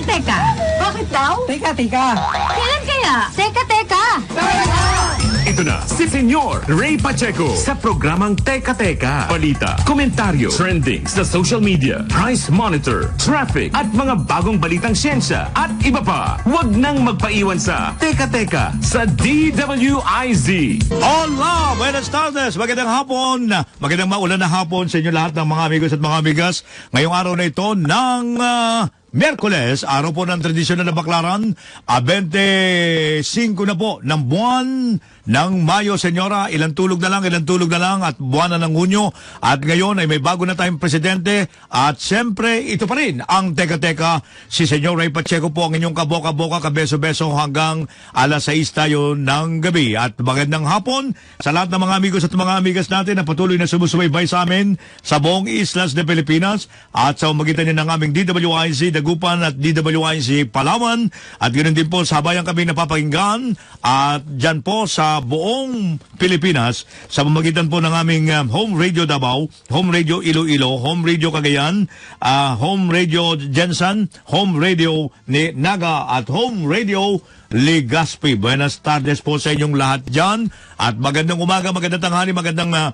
Teka. Bakit daw? Teka. Kailan kaya? Teka. Ito na si Señor Ray Pacheco sa programang Teka. Balita, komentaryo, trending sa social media, price monitor, traffic, at mga bagong balitang siyensya at iba pa. Huwag nang magpaiwan sa Teka sa DWIZ. Hola! Buenas tardes! Magandang hapon! Magandang maulan na hapon sa inyo lahat ng mga amigos at mga amigas. Ngayong araw na ito ng Miyerkules, araw po ng tradisyonal na baklaran, 25 na po ng buwan ng Mayo, Senyora. Ilang tulog na lang at buwan na ng Hunyo. At ngayon ay may bago na tayong presidente at siyempre ito pa rin ang Teka. Si Señor Ray Pacheco po ang inyong kaboka-boka, kabeso-beso hanggang alas 6 tayo ng gabi. At magandang hapon sa lahat ng mga amigos at mga amigas natin na patuloy na sumusubaybay sa amin sa buong Islas de Pilipinas at sa umagitan ng aming DWIZ Dagupan at DWIZ Palawan at ganoon din po sa bayan kami napapakinggan at dyan po sa buong Pilipinas sa pamamagitan po ng aming Home Radio Davao, Home Radio Iloilo, Home Radio Cagayan, Home Radio Jensen, Home Radio ni Naga at Home Radio Legazpi. Buenas tardes po sa inyong lahat dyan at magandang umaga, magandang tanghali, magandang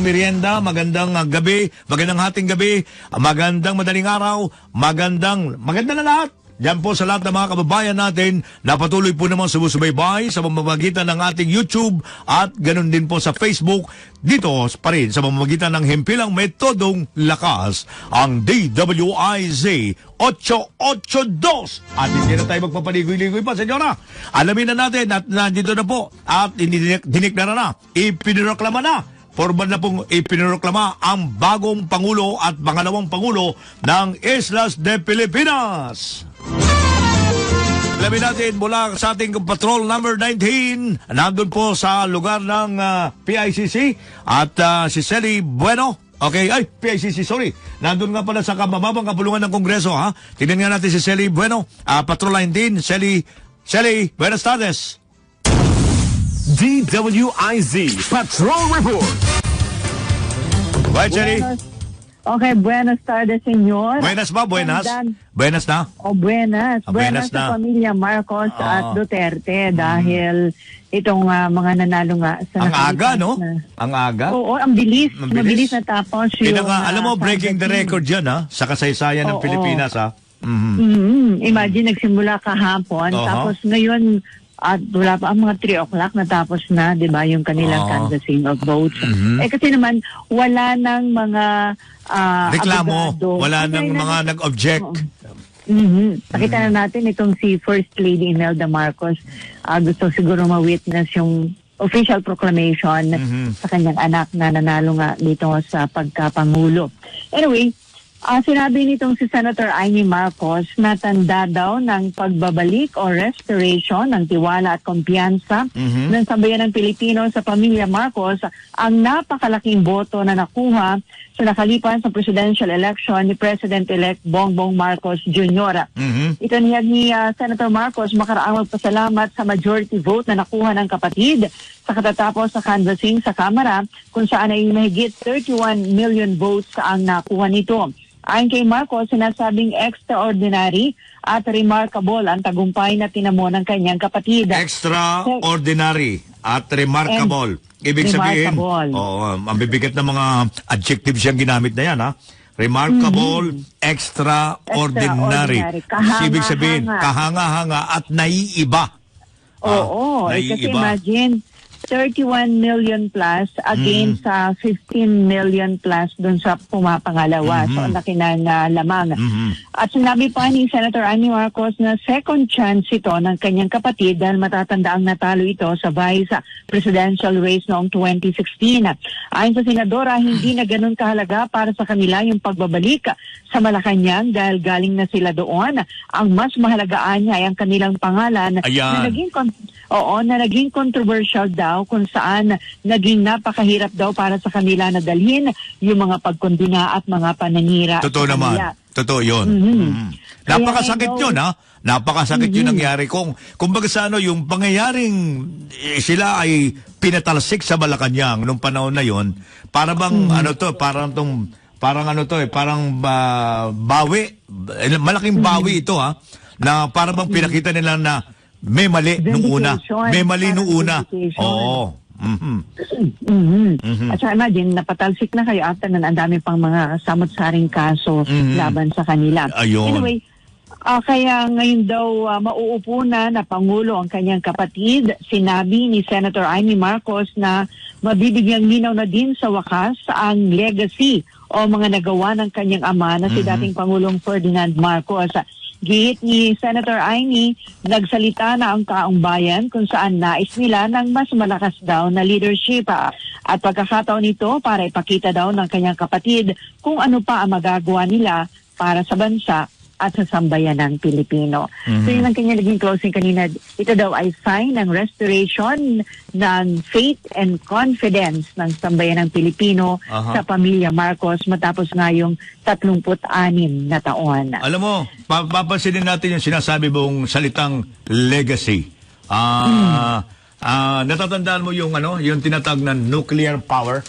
merienda, magandang gabi, magandang hating gabi, magandang madaling araw, maganda na lahat. Diyan po sa lahat ng mga kababayan natin na patuloy po naman sumusubaybay sa pamamagitan ng ating YouTube at ganun din po sa Facebook. Dito pa rin sa pamamagitan ng himpilang metodong lakas, ang DWIZ 882. At hindi na tayo magpapaligoy-ligoy pa, Senyora. Alamin na natin at nandito na po at diniklara na, ipinireklama na. Formal na pong ipinireklama ang bagong Pangulo at pangalawang Pangulo ng Islas de Pilipinas. Alamin natin mula sa ating Patrol number 19, nandun po sa lugar ng PICC at si Sally Bueno. Okay, PICC, sorry. Nandun nga pala sa kababang kapulungan ng Kongreso, ha? Tingnan nga natin si Sally Bueno, Patrol 19. Sally, buenas tardes. DWIZ Patrol Report. Bye, Sally. Okay, buenas tardes, Señor. Buenas ba? Buenas? Buenas na? Buenas. Buenas Sa na. pamilya Marcos at Duterte dahil itong mga nanalo nga sa Ang aga, no? na. Ang aga. Oo, ang bilis. Mabilis na tapos yung... alam mo, breaking the record yan, ha? Sa kasaysayan ng Pilipinas, ha? Imagine, nagsimula kahapon, tapos ngayon, at wala pa ang mga 3 o'clock natapos na, di ba, yung kanilang canvassing of votes. Kasi naman, wala nang mga reklamo, abogado. wala nang mga nag-object. Nakita na natin itong si First Lady Imelda Marcos. Gusto siguro ma-witness yung official proclamation sa kanyang anak na nanalo nga dito sa pagkapangulo. Anyway, sinabi nitong si Senator Amy Marcos na tanda daw ng pagbabalik o restoration ng tiwala at kumpiyansa ng sambayan ng Pilipino sa pamilya Marcos ang napakalaking boto na nakuha sa nakalipan sa presidential election ni President-elect Bongbong Marcos Jr. Ito ni Senator Marcos makaraang magpasalamat sa majority vote na nakuha ng kapatid sa katatapos sa canvassing sa Kamara kung saan ay mahigit 31 million votes ang nakuha nito. Ayon kay Marcos, sinasabing extraordinary at remarkable ang tagumpay na tinamo ng kanyang kapatid. Extraordinary at remarkable. Ibig sabihin, ang bibigat na mga adjectives siyang ginamit na yan, ha? Remarkable, extraordinary. Ibig sabihin, kahanga-hanga at naiiba. Oo, kasi imagine, 31 million plus against 15 million plus dun sa pumapangalawa. So, ang laki ng lamang. At sinabi pa ni Senator Amy Marcos na second chance ito ng kanyang kapatid dahil matatanda ang natalo ito sa vice presidential race noong 2016. Ayon sa senadora, hindi na ganun kahalaga para sa kanila yung pagbabalik sa Malacanang dahil galing na sila doon. Ang mas mahalagaan niya ay ang kanilang pangalan na naging controversial daw kung saan naging napakahirap daw para sa kanila na dalhin yung mga pagkondina at mga pananira. Totoo naman. Totoo yun. Napakasakit yun, ha? Napakasakit yun nangyari. Kumbaga sa yung pangyayaring sila ay pinatalsik sa Malacanang nung panahon na yun, para bang parang bawi, malaking bawi ito na para bang pinakita nila na may mali nung una. May mali nung una. Oo. At saka imagine, napatalsik na kayo after na ang dami pang mga samot-saring kaso laban sa kanila. Ayun. Anyway, kaya ngayon daw mauupo na Pangulo ang kanyang kapatid. Sinabi ni Senator Amy Marcos na mabibigyang linaw na din sa wakas ang legacy o mga nagawa ng kanyang ama na si dating Pangulong Ferdinand Marcos. Gihit ni Senator Amy, nagsalita na ang taong bayan kung saan nais nila ng mas malakas daw na leadership at pagkakataon nito para ipakita daw ng kanyang kapatid kung ano pa ang magagawa nila para sa bansa at sa sambayan ng Pilipino. So yun ang kanya naging closing kanina. Ito daw ay sign ng restoration ng faith and confidence ng sambayan ng Pilipino sa pamilya Marcos matapos nga yung 36 na taon. Alam mo, papansinin natin yung sinasabi mong salitang legacy. Natatandaan mo yung yung tinatawag na nuclear power?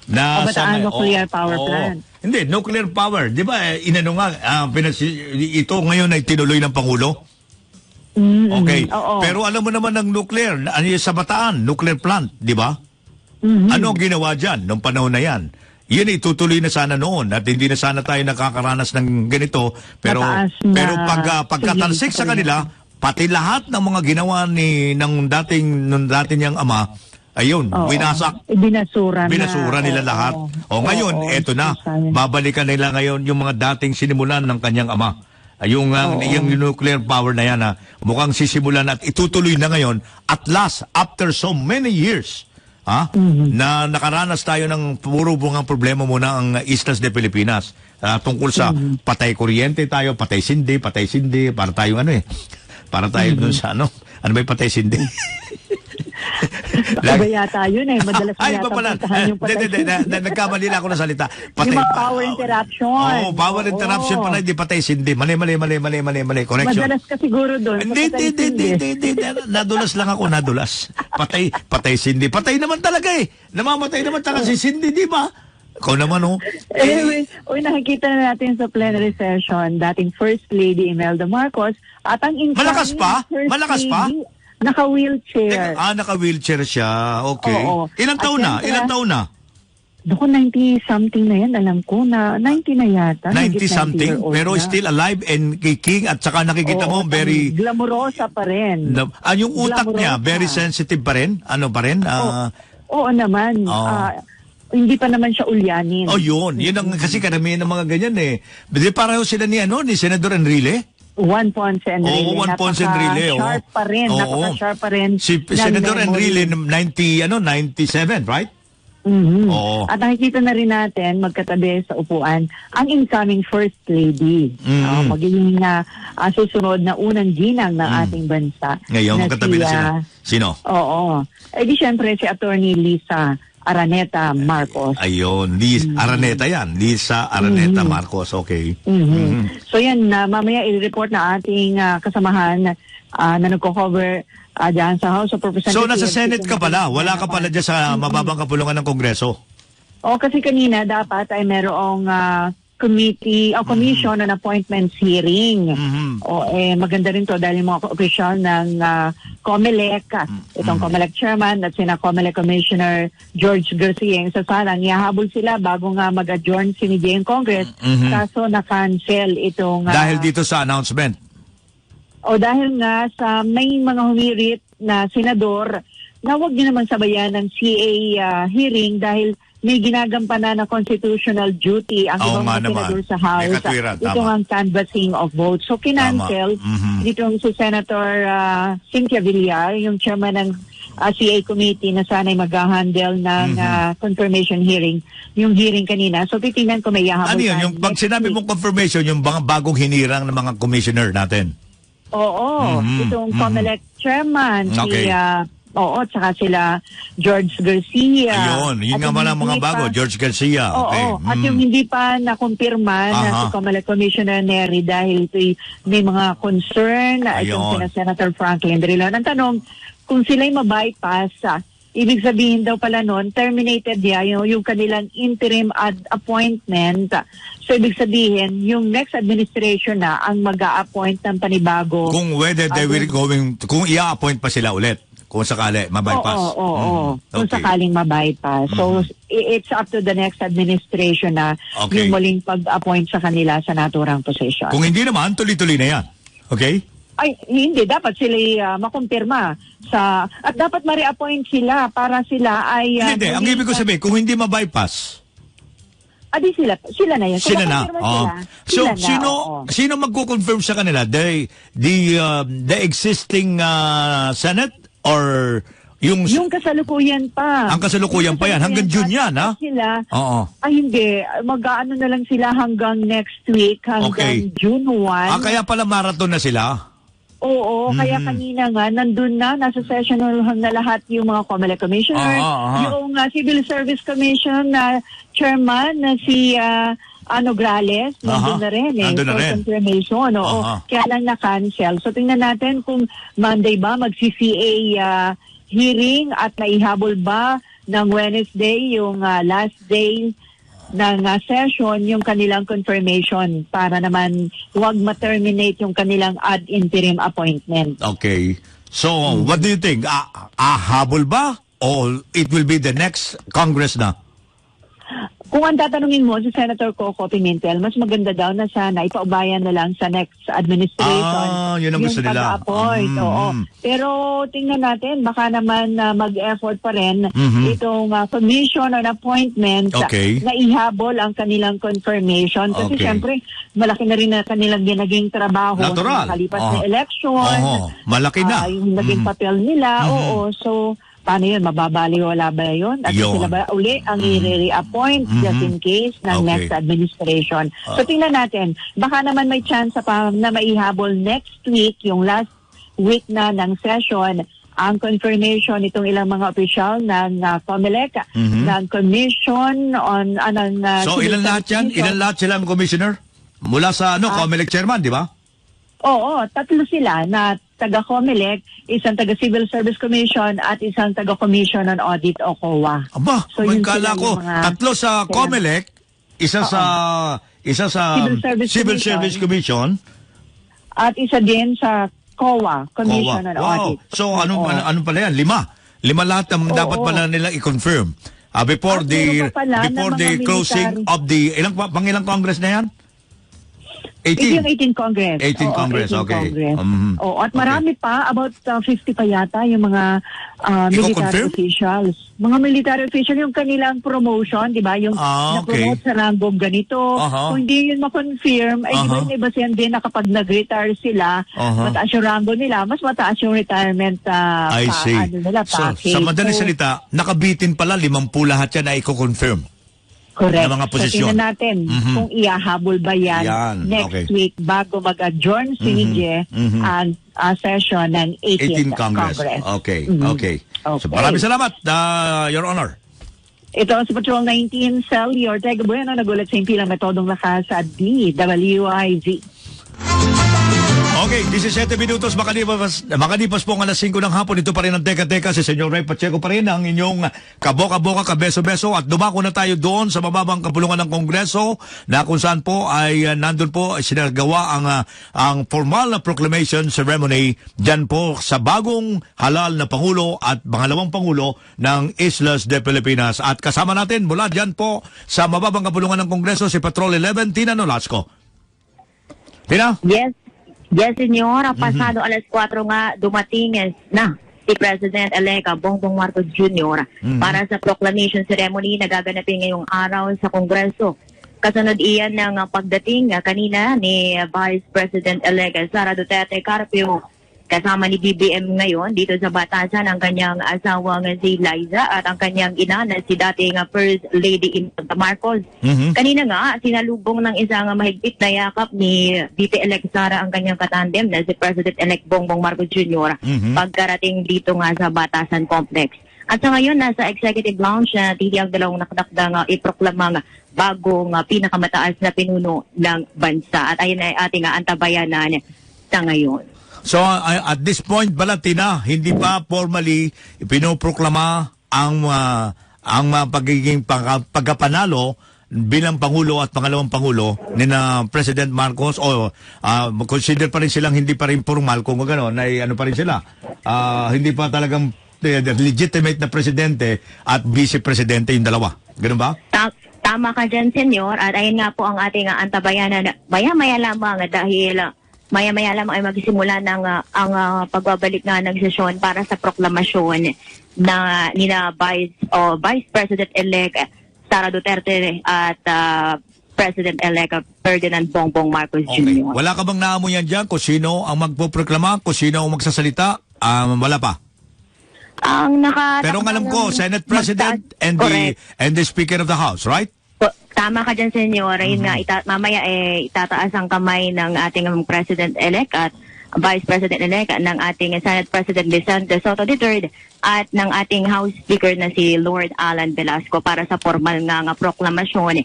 Na nuclear power plant? Hindi, nuclear power. Di ba, inano nga, ito ngayon ay tinuloy ng Pangulo? Okay. Pero alam mo naman ng nuclear, sa Bataan, nuclear plant, di ba? Ano ang ginawa dyan nung panahon na yan? Yun ay tutuloy na sana noon at hindi na sana tayo nakakaranas ng ganito. Pero pagkatalsik sa kanila, pati lahat ng mga ginawa ng dating niyang ama, ayun, winasak. Binasura nila lahat. Ngayon, eto na. Babalikan nila ngayon yung mga dating sinimulan ng kanyang ama. Yung nuclear power na yan, mukhang sisimulan at itutuloy na ngayon at last, after so many years, na nakaranas tayo ng puro bungang problema muna ang Islas de Pilipinas. Tungkol sa patay kuryente tayo, patay sindi, para tayo para tayo dun sa ano ba yung patay sindi? Iba yata yun madalas na yata puntahan yung patay. Nagkamali lang ako ng salita. Yung mga power interruption. Power interruption pala, hindi patay sindi. Mali. Correction. Madalas ka siguro doon. Hindi. Nadulas lang ako, Patay sindi. Patay naman talaga Namamatay naman talaga si Cindy, di ba? Ikaw naman, Anyway, nakikita na natin sa plenary session, dating First Lady Imelda Marcos, at ang Malakas pa? Naka-wheelchair. Naka-wheelchair siya. Okay. Ilang taon na? Naku, 90-something na yan. Alam ko na 90 na yata. 90-something? Pero still alive and kicking at saka nakikita mo very... Glamurosa pa rin. Yung utak niya, very sensitive pa rin? Ano pa rin? Oo naman. Hindi pa naman siya ulyanin. Yun. Yun ang kasi karamihan ng mga ganyan pareho sila ni Senador Enrile? Juan Ponce Enrile. Juan Ponce Enrile. Sharp pa rin. Napaka-sharp pa rin. Si Senador Enrile, 97, right? At nakikita na rin natin, magkatabi sa upuan, ang incoming First Lady. Magiging susunod na unang ginang ng ating bansa. Ngayon, magkatabi na sila. Sino? Di syempre si Attorney Lisa Araneta Marcos. Ayun, Araneta yan. Lisa Araneta Marcos, okay. So yan, mamaya i-report na ating kasamahan na nagko-cover dyan sa House of Representatives. So nasa Senate ka pala? Wala ka pala dyan sa mababang kapulungan ng Kongreso? Kasi kanina dapat ay merong committee o commission on appointments hearing. Maganda rin to dahil yung mga official ng COMELEC, itong COMELEC chairman at sina COMELEC Commissioner George Garcia, yung sasalang ihahabol sila bago nga mag-adjourn si yung Congress, kaso na-cancel itong... dahil dito sa announcement? Dahil nga sa may mga humirit na senador na huwag din naman sabayan ng CA hearing dahil may ginagampanan na constitutional duty ang ibang mga senador sa House. Ito ang canvassing of votes. So, kinancel dito si Senator Cynthia Villar, yung chairman ng CA committee na sana'y mag-handle ng confirmation hearing. Yung hearing kanina. So, titingnan ko may yahabol. Ano yun? Yung pag sinabi mong confirmation, yung bagong hinirang ng mga commissioner natin? Itong COMELEC chairman, tsaka sila George Garcia. Ayun, yun nga pala mga bago, George Garcia. At yung hindi pa nakumpirma na si COMELEC Commissioner Neri dahil may mga concern itong sina Senator Franklin Drilon. Ang tanong, kung sila'y mabypass, ibig sabihin daw pala noon, terminated yung kanilang interim appointment. So ibig sabihin, yung next administration na ang mag-a-appoint ng panibago. Kung whether they will kung i-appoint pa sila ulit, kung sakali mabypass. Oo. Kung sakaling mabypass. So it's up to the next administration na yung muling pag-appoint sa kanila sa naturang position. Kung hindi naman, tuloy-tuloy na yan. Okay? Ay, hindi. Dapat sila makumpirma at dapat ma-reappoint sila para sila ay... hindi. Ang ibig ko sabihin, kung hindi ma-bypass... Adi sila na yan. Sila na. So, sino magko-confirm sa kanila? The existing Senate or yung kasalukuyan pa. Ang kasalukuyan pa yan. Hanggang June yan, ha? Sila, Oo. Ay, hindi. Mag-aano na lang sila hanggang next week, hanggang June 1. Kaya pala marathon na sila? Oo, kaya kanina nga, nandun na, nasa session na lahat yung mga COMELEC commissioner, yung Civil Service Commission na chairman na si Grales, nandun na rin confirmation. Kaya lang na-cancel. So tingnan natin kung Monday ba mag-CCA hearing at naihabol ba ng Wednesday yung last day ng session yung kanilang confirmation para naman huwag ma-terminate yung kanilang ad interim appointment. Okay. So, what do you think? Habol ba? Or it will be the next Congress na? Kung ang tatanungin mo si Senator Coco Pimentel, mas maganda daw na sana ipaubayan na lang sa next administration. Yun ang gusto nila. Pag-appoint. Pero tingnan natin, baka naman mag-effort pa rin itong commission on appointment na ihabol ang kanilang confirmation. Kasi syempre, malaki na rin na kanilang ginaging trabaho sa kalipas na election. Malaki na. Yung naging papel nila. So, paano yun? Mababaliwala ba yun? At sila ba uli ang i-reappoint just in case ng next administration? So tingnan natin. Baka naman may chance pa na maihabol next week, yung last week na ng session, ang confirmation itong ilang mga opisyal ng COMELEC, ng Commission on... so ilan lahat yan? Ilan lahat sila ang commissioner? Mula sa COMELEC chairman, di ba? Oo, tatlo sila na taga-COMELEC, isang taga-Civil Service Commission at isang taga-Commission on Audit o COA. Aba, so magkala ko, tatlo sa COMELEC, isa sa Civil Service Commission at isa din sa COA, Commission on Audit. So anong pala yan? Lima lahat ang dapat pala nilang i-confirm. Before the closing of the pangilang Congress na yan? 18? Ito yung 18 Congress. 18 Congress, okay. At marami pa, about 50 pa yata yung mga military officials. Mga military officials, yung kanilang promotion, di ba? Yung na-promote sa ranggong ganito. Kung hindi yun ma-confirm, ay iba siyan din na kapag nag-retire sila, mataas yung rango nila, mas mataas yung retirement package. Sa madaling salita, nakabitin pala 50 lahat yan na i-confirm. Correct. Mga posisyon. So, tingnan natin kung iahabol ba yan next week bago mag-adjourn si ang session ng 18th Congress. Okay. So, maraming salamat, Your Honor. Ito sa Patrol 19, Señor, Teka Bueno, nagulat sa impilang metodong lakas sa DWIZ. Okay, 17 minutos, makalipas po ang alas 5 ng hapon. Ito pa rin ang Teka-Teka, si Señor Ray Pacheco pa rin ang inyong kaboka-boka, kabeso-beso. At dumako na tayo doon sa mababang kapulungan ng Kongreso na kung saan po ay nandun po sinagawa ang formal na proclamation ceremony dyan po sa bagong halal na Pangulo at pangalawang Pangulo ng Islas de Pilipinas. At kasama natin mula dyan po sa mababang kapulungan ng Kongreso si Patrol 11, Tina Nolasco. Tina? Yes, Señor. Pasado alas 4 nga dumating na si President-elect Bongbong Marcos Jr. Para sa proclamation ceremony na gaganapin ngayong araw sa Kongreso. Kasunod iyan ng pagdating kanina ni Vice President-elect Sara Duterte Carpio kasama ni BBM ngayon dito sa batasan ang kanyang asawang si Liza at ang kanyang ina na si dating First Lady Imelda Marcos. Kanina nga, sinalubong ng isang mahigpit na yakap ni VP-elect Sara ang kanyang katandem na si President-elect Bongbong Marcos Jr. Pagkarating dito nga sa batasan complex. At sa ngayon, nasa executive lounge na titiyang dalawang nakadakdang iproklamang bagong pinakamataas na pinuno ng bansa. At ayun ay ating antabayanan sa ngayon. So at this point pala, Tina, hindi pa formally pinoproklama pagiging pagkapanalo bilang Pangulo at pangalawang Pangulo ni na President Marcos o consider pa rin silang hindi pa rin formal kung gano'n ay ano pa rin sila. Hindi pa talagang legitimate na presidente at vice-presidente yung dalawa. Ganun ba? Tama ka dyan, Senyor. At ayun nga po ang ating antabayanan. Maya-maya lamang dahil maya-maya lamang ay magsisimula ng ang pagbabalik na ng sesyon para sa proklamasyon na nina Vice President-elect Sara Duterte at President-elect Ferdinand Bongbong Marcos Jr. Wala ka bang naamoy yan dyan kung sino ang magpoproklama, kung sino ang magsasalita? Wala pa. Pero ang alam ko, Senate President and the Speaker of the House, right? Tama ka dyan, Senyor. Ayun nga, mamaya itataas ang kamay ng ating President-elect at Vice President-elect ng ating Senate President Vicente Soto III at ng ating House Speaker na si Lord Alan Velasco para sa formal nga proklamasyon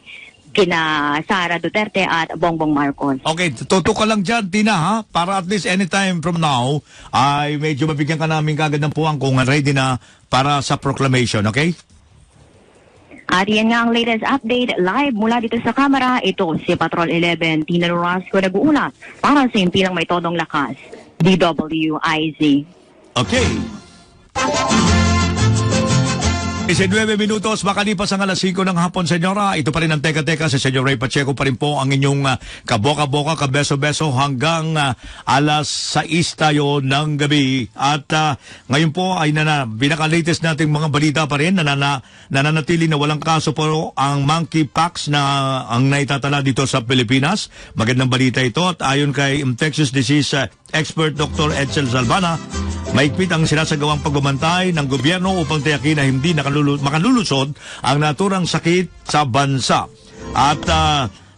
kina Sara Duterte at Bongbong Marcos. Okay, tutok ka lang dyan, Tina, ha? Para at least anytime from now, ay medyo mabigyan ka namin kagad ng puwang kung ready na para sa proclamation, okay? At yan nga ang latest update live mula dito sa kamera. Ito si Patrol 11, Tina Lorasco nag-uulat para sa impilang may todong lakas, DWIZ. Okay. 19 minutos, makalipas ang alas 5 ng hapon, Senyora. Ito pa rin ang Teka-Teka sa Señor Ray Pacheco pa rin po ang inyong kaboka-boka, kabeso-beso hanggang alas 6 tayo ng gabi. At ngayon po ay binaka-latest nating mga balita pa rin. Nananatili na walang kaso po ang monkeypox na ang naitatala dito sa Pilipinas. Magandang balita ito at ayon kay infectious disease expert Dr. Edsel Salvana, maigpit ang sinasagawang pagbabantay ng gobyerno upang tiyakin na hindi makalulusod ang naturang sakit sa bansa. At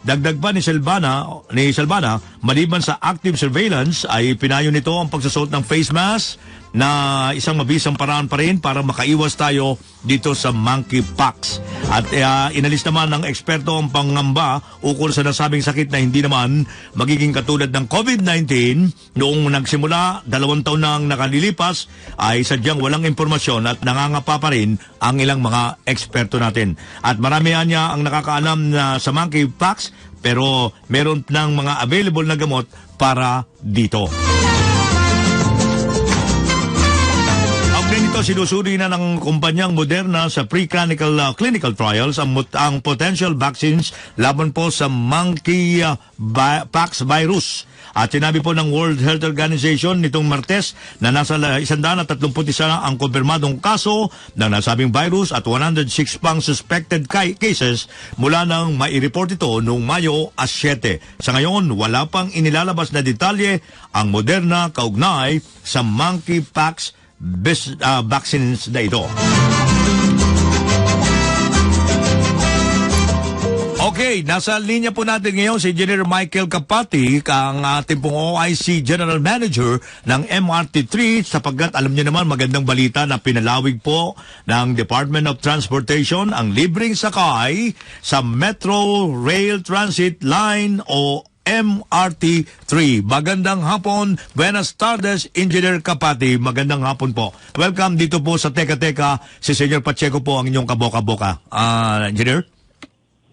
dagdag pa ni Salvana, maliban sa active surveillance, ay pinayo nito ang pagsusot ng face mask na isang mabisang paraan pa rin para makaiwas tayo dito sa monkeypox. At inalis naman ng eksperto ang pangamba ukol sa nasabing sakit na hindi naman magiging katulad ng COVID-19 noong nagsimula 2 taon nang nakalilipas ay sadyang walang impormasyon at nangangapa pa rin ang ilang mga eksperto natin. At marami niya ang nakakaalam na sa monkeypox pero meron ng mga available na gamot para dito. Ito sinusuri na ng kumpanyang Moderna sa pre-clinical clinical trials ang potential vaccines laban po sa monkeypox virus. At sinabi po ng World Health Organization nitong Martes na nasa 131 ang kumpirmadong kaso ng nasabing virus at 106 pang suspected cases mula nang mai-report ito noong Mayo 7. Sa ngayon, wala pang inilalabas na detalye ang Moderna kaugnay sa monkeypox vaccines na ito. Okay, nasa linya po natin ngayon si Engineer Michael Kapati, ang ating pong OIC General Manager ng MRT3 sapagkat alam niyo naman magandang balita na pinalawig po ng Department of Transportation ang libreng sakay sa Metro Rail Transit Line o MRT3. Magandang hapon, buenas tardes, Engineer Kapati. Magandang hapon po. Welcome dito po sa Teka-Teka. Si Señor Pacheco po ang inyong kaboka-boka. Engineer?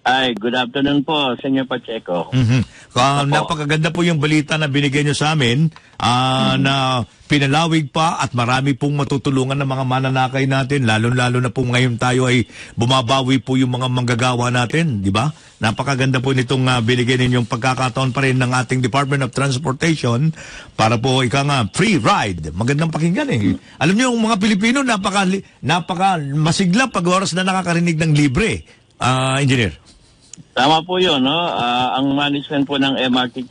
Ay, good afternoon po, Señor Pacheco. Napakaganda po yung balita na binigay nyo sa amin na pinalawig pa at marami pong matutulungan ng mga mananakay natin, lalo-lalo na po ngayon tayo ay bumabawi po yung mga manggagawa natin, di ba? Napakaganda po nitong binigay ninyong pagkakataon pa rin ng ating Department of Transportation para po free ride. Magandang pakinggan eh. Alam niyo, yung mga Pilipino napaka masigla pag oras na nakakarinig ng libre. Engineer. Tama po yun, no? Ang management po ng MRT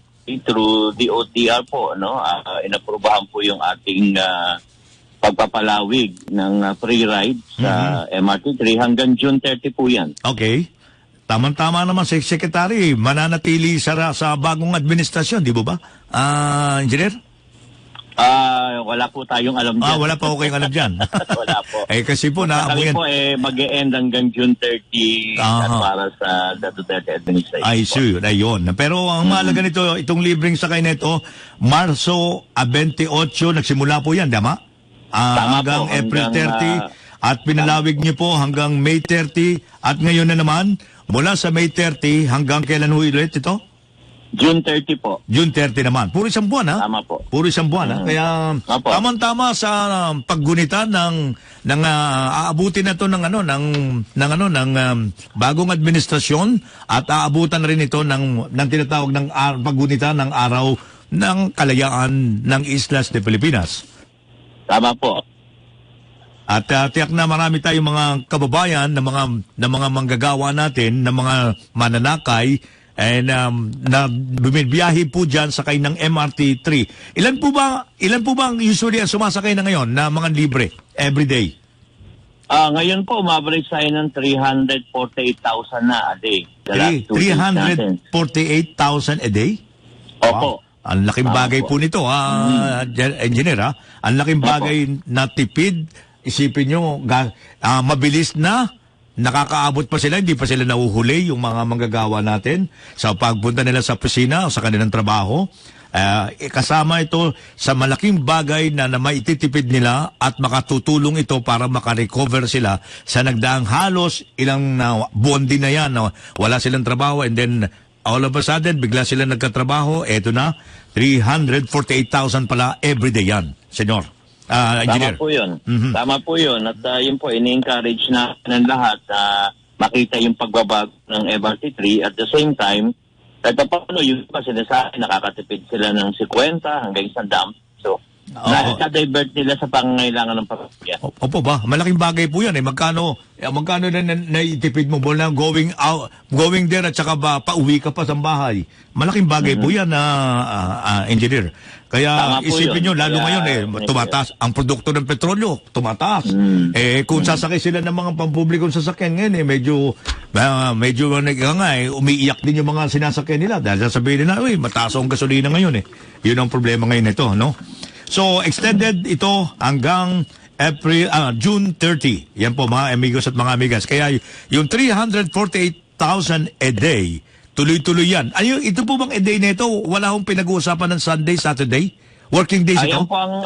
through DOTR po, no? Inaprubahan po yung ating pagpapalawig ng free ride sa MRT3 hanggang June 30 po yan. Okay. Tama-tama naman si Secretary, mananatili sa bagong administrasyon, di ba? Engineer? Wala po tayong alam dyan. Wala pa ako kayong alam dyan. Wala po. Kasi po kami po mag-e-end hanggang June 30 at para sa Duterte administration. Ay, sure. Ayun. Pero ang mahalaga nito, itong libreng sakay nito, Marso 28, nagsimula po yan, tama? Hanggang April 30. at pinalawig niyo po hanggang May 30 at ngayon na naman mula sa May 30 hanggang kailan ho ulit ito? June 30 po. June 30 naman. Puro isang buwan, ha? Tama po. Puro isang buwan, ha? Kaya Apo. tamang-tama sa paggunita ng aabutin na to ng bagong administrasyon at aabutan rin ito ng tinatawag ng paggunita ng araw ng kalayaan ng Islas de Pilipinas. Tama po. At tiyak na marami tayong mga kababayan na mga manggagawa natin, na mga mananakay, and na bumibiyahe po dyan sakay ng MRT 3. Ilan po ba ang usually ang sumasakay na ngayon na mga libre everyday? Ngayon po, umaverage tayo ng 348,000 na a day. 348,000 a day? Opo. Wow. Ang laking bagay po nito, engineer, ha? Ang laking bagay na tipid. Isipin nyo, mabilis na, nakakaabot pa sila, hindi pa sila nauhuli yung mga manggagawa natin sa pagpunta nila sa opisina o sa kanilang trabaho. Kasama ito sa malaking bagay na maititipid nila at makatutulong ito para makarecover sila sa nagdaang halos ilang buwan din na yan. Wala silang trabaho and then all of a sudden, bigla sila nagkatrabaho. Eto na, 348,000 pala everyday yan, Senyor. Engineer. Tama po yun. Tama po yun. At yun po, ini-encourage na ng lahat na makita yung pagbabago ng MRT3. At the same time, kahit paano yung pa sinasabi, nakakatipid sila ng 50 hanggang 100. So, na-divert nila sa pangangailangan ng pamilya. Opo ba? Malaking bagay po yan. Magkano na naitipid mo na going there at saka pauwi ka pa sa bahay? Malaking bagay po yan, engineer. Kaya isipin nyo, lalo ngayon, tumataas ang produkto ng petrolyo, tumataas. Kung sasakay sila ng mga pampublikong sasakyan ngayon, medyo umiiyak din yung mga sinasakyan nila. Dahil sasabihin nila, mataas ang gasolina ngayon. Yun ang problema ngayon ito, no? So, extended ito hanggang June 30. Yan po mga amigos at mga amigas. Kaya yung 348,000 a day, tuloy-tuloy yan. Ito po bang a day nito? Wala hong pinag-uusapan ng Sunday, Saturday? Working days ito? Ayun po ang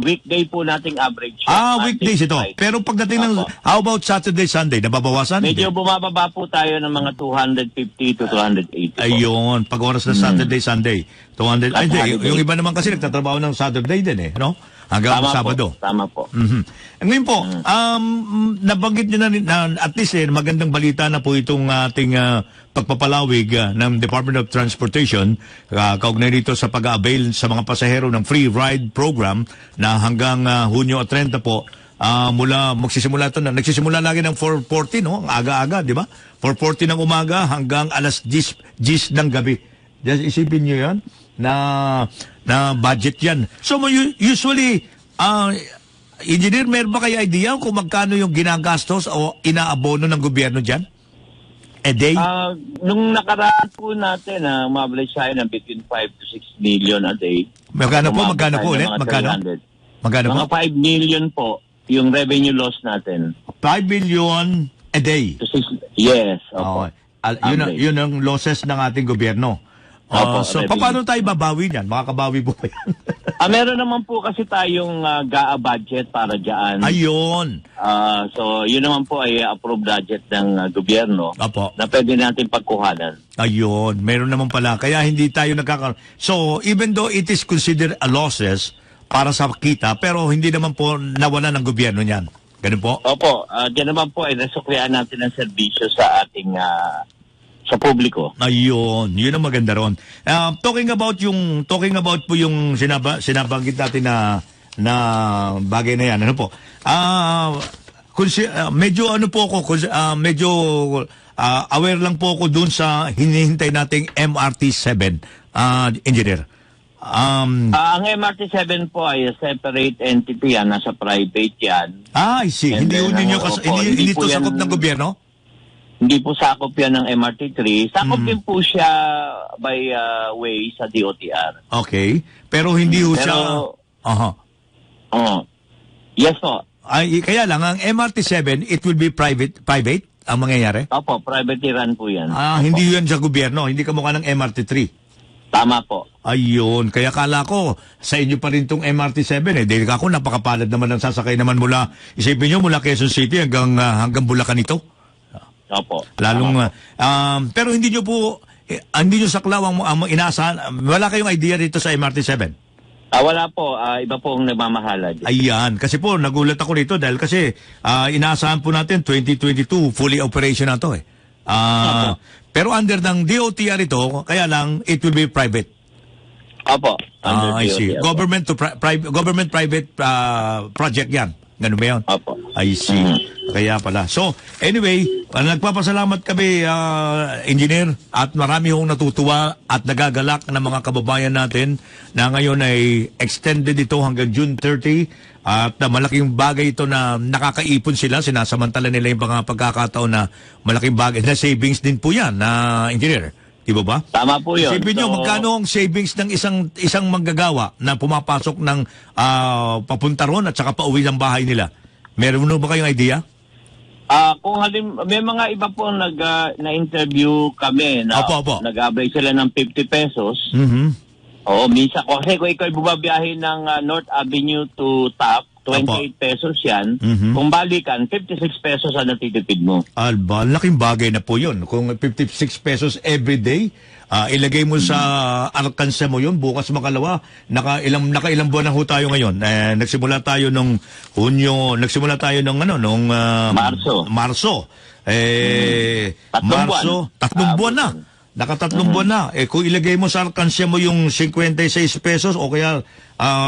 weekday po nating average. Weekdays ito. Pero pagdating ng, how about Saturday, Sunday? Nababawasan? Medyo bumababa po tayo ng mga 250 to 280 po. Ayun, pag oras na Saturday, Sunday. 200. Yung iba naman kasi nagtatrabaho ng Saturday din no? Hanggang Sabado. Tama po. Ngayon po, nabanggit nyo na at least magandang balita na po itong ating pagpapalawig ng Department of Transportation kaugnay dito sa pag-avail sa mga pasahero ng free ride program na hanggang Hunyo 30 po. Nagsisimula lagi ng 4:40, no? Ang aga-aga, di ba? 4:40 ng umaga hanggang alas 10 ng gabi. Just isipin nyo yan na budget yan. So usually, engineer, meron ba kayo idea kung magkano yung ginagastos o inaabono ng gobyerno dyan? A day? Nung nakaraan po natin, umablay siya ng between 5 to 6 million a day. Magkano po ulit? Magkano mga 5 million po yung revenue loss natin. 5 million a day? Yes. Opo. Yun ang losses ng ating gobyerno. So, paano tayo babawi niyan? Makakabawi po ba yan? Meron naman po kasi tayong GAA budget para dyan. Ayun. So, yun naman po ay approved budget ng gobyerno. Apo. Na pwede natin pagkuhanan. Ayun. Meron naman pala. Kaya hindi tayo So, even though it is considered a losses para sa kita, pero hindi naman po nawala ng gobyerno niyan. Ganun po? Opo. Diyan naman po ay nasuklian natin ng serbisyo sa ating sa publiko. Ayun, yun ang maganda ron. Talking about po yung sinabanggit natin na bagay na yan. Ano po? Medyo aware lang po ako dun sa hinihintay nating MRT7, engineer. Ang MRT7 po ay separate entity yan, nasa private yan. I see. Hindi ito sakop ng gobyerno? Hindi po sakop yan ng MRT3. Sakop din po siya by way sa DOTR. Okay. Pero hindi po siya... Yes po. Kaya lang, ang MRT7, it will be private ang mangyayari? Opo, privately run po yan. Hindi yan sa gobyerno. Hindi kamukha ng MRT3. Tama po. Ayun, kaya kala ko sa inyo pa rin tong MRT7 eh. Dahil ako napakapalad naman ang sasakay naman mula, isipin nyo mula Quezon City hanggang Bulacan ito. Opo. Lalong, pero hindi nyo po, hindi nyo saklaw ang inaasahan, wala kayong idea dito sa MRT7? Wala po. Iba po ang nagmamahala. Ayan, kasi po nagulat ako rito dahil kasi inaasahan po natin 2022 fully operation na to eh. Pero under ng DOTR ito, kaya lang it will be private. Opo. I see. Government to government private project 'yan. Ganun ba 'yan? Opo. I see. Kaya pala. So, anyway, nagpapasalamat kami, engineer, at marami hong natutuwa at nagagalak ng mga kababayan natin na ngayon ay extended ito hanggang June 30 at malaking bagay ito na nakakaipon sila, sinasamantala nila yung mga pagkakataon na malaking bagay, na savings din po yan, na engineer. Di ba? Tama po yun. Isipin nyo, magkano ang savings ng isang manggagawa na pumapasok ng papunta ron at saka pauwi ng bahay nila? Meron ba kayong idea? Kung may mga iba po na-interview kami na nag-average sila ng 50 pesos. Oo, minsan kasi kung ikaw bumabiyahe ng North Avenue to Top, 28 pesos yan. Kung balikan, 56 pesos ang natitipid mo. Alba, laking bagay na po yun. Kung 56 pesos everyday, ilagay mo sa alkansa mo yun, bukas makalawa, nakailang buwan na ho tayo ngayon. Nagsimula tayo nung Hunyo, nagsimula tayo nung Marso. Tatlong buwan na. Nakatatlong buwan na. Kung ilagay mo sa alkansya mo yung 56 pesos o kaya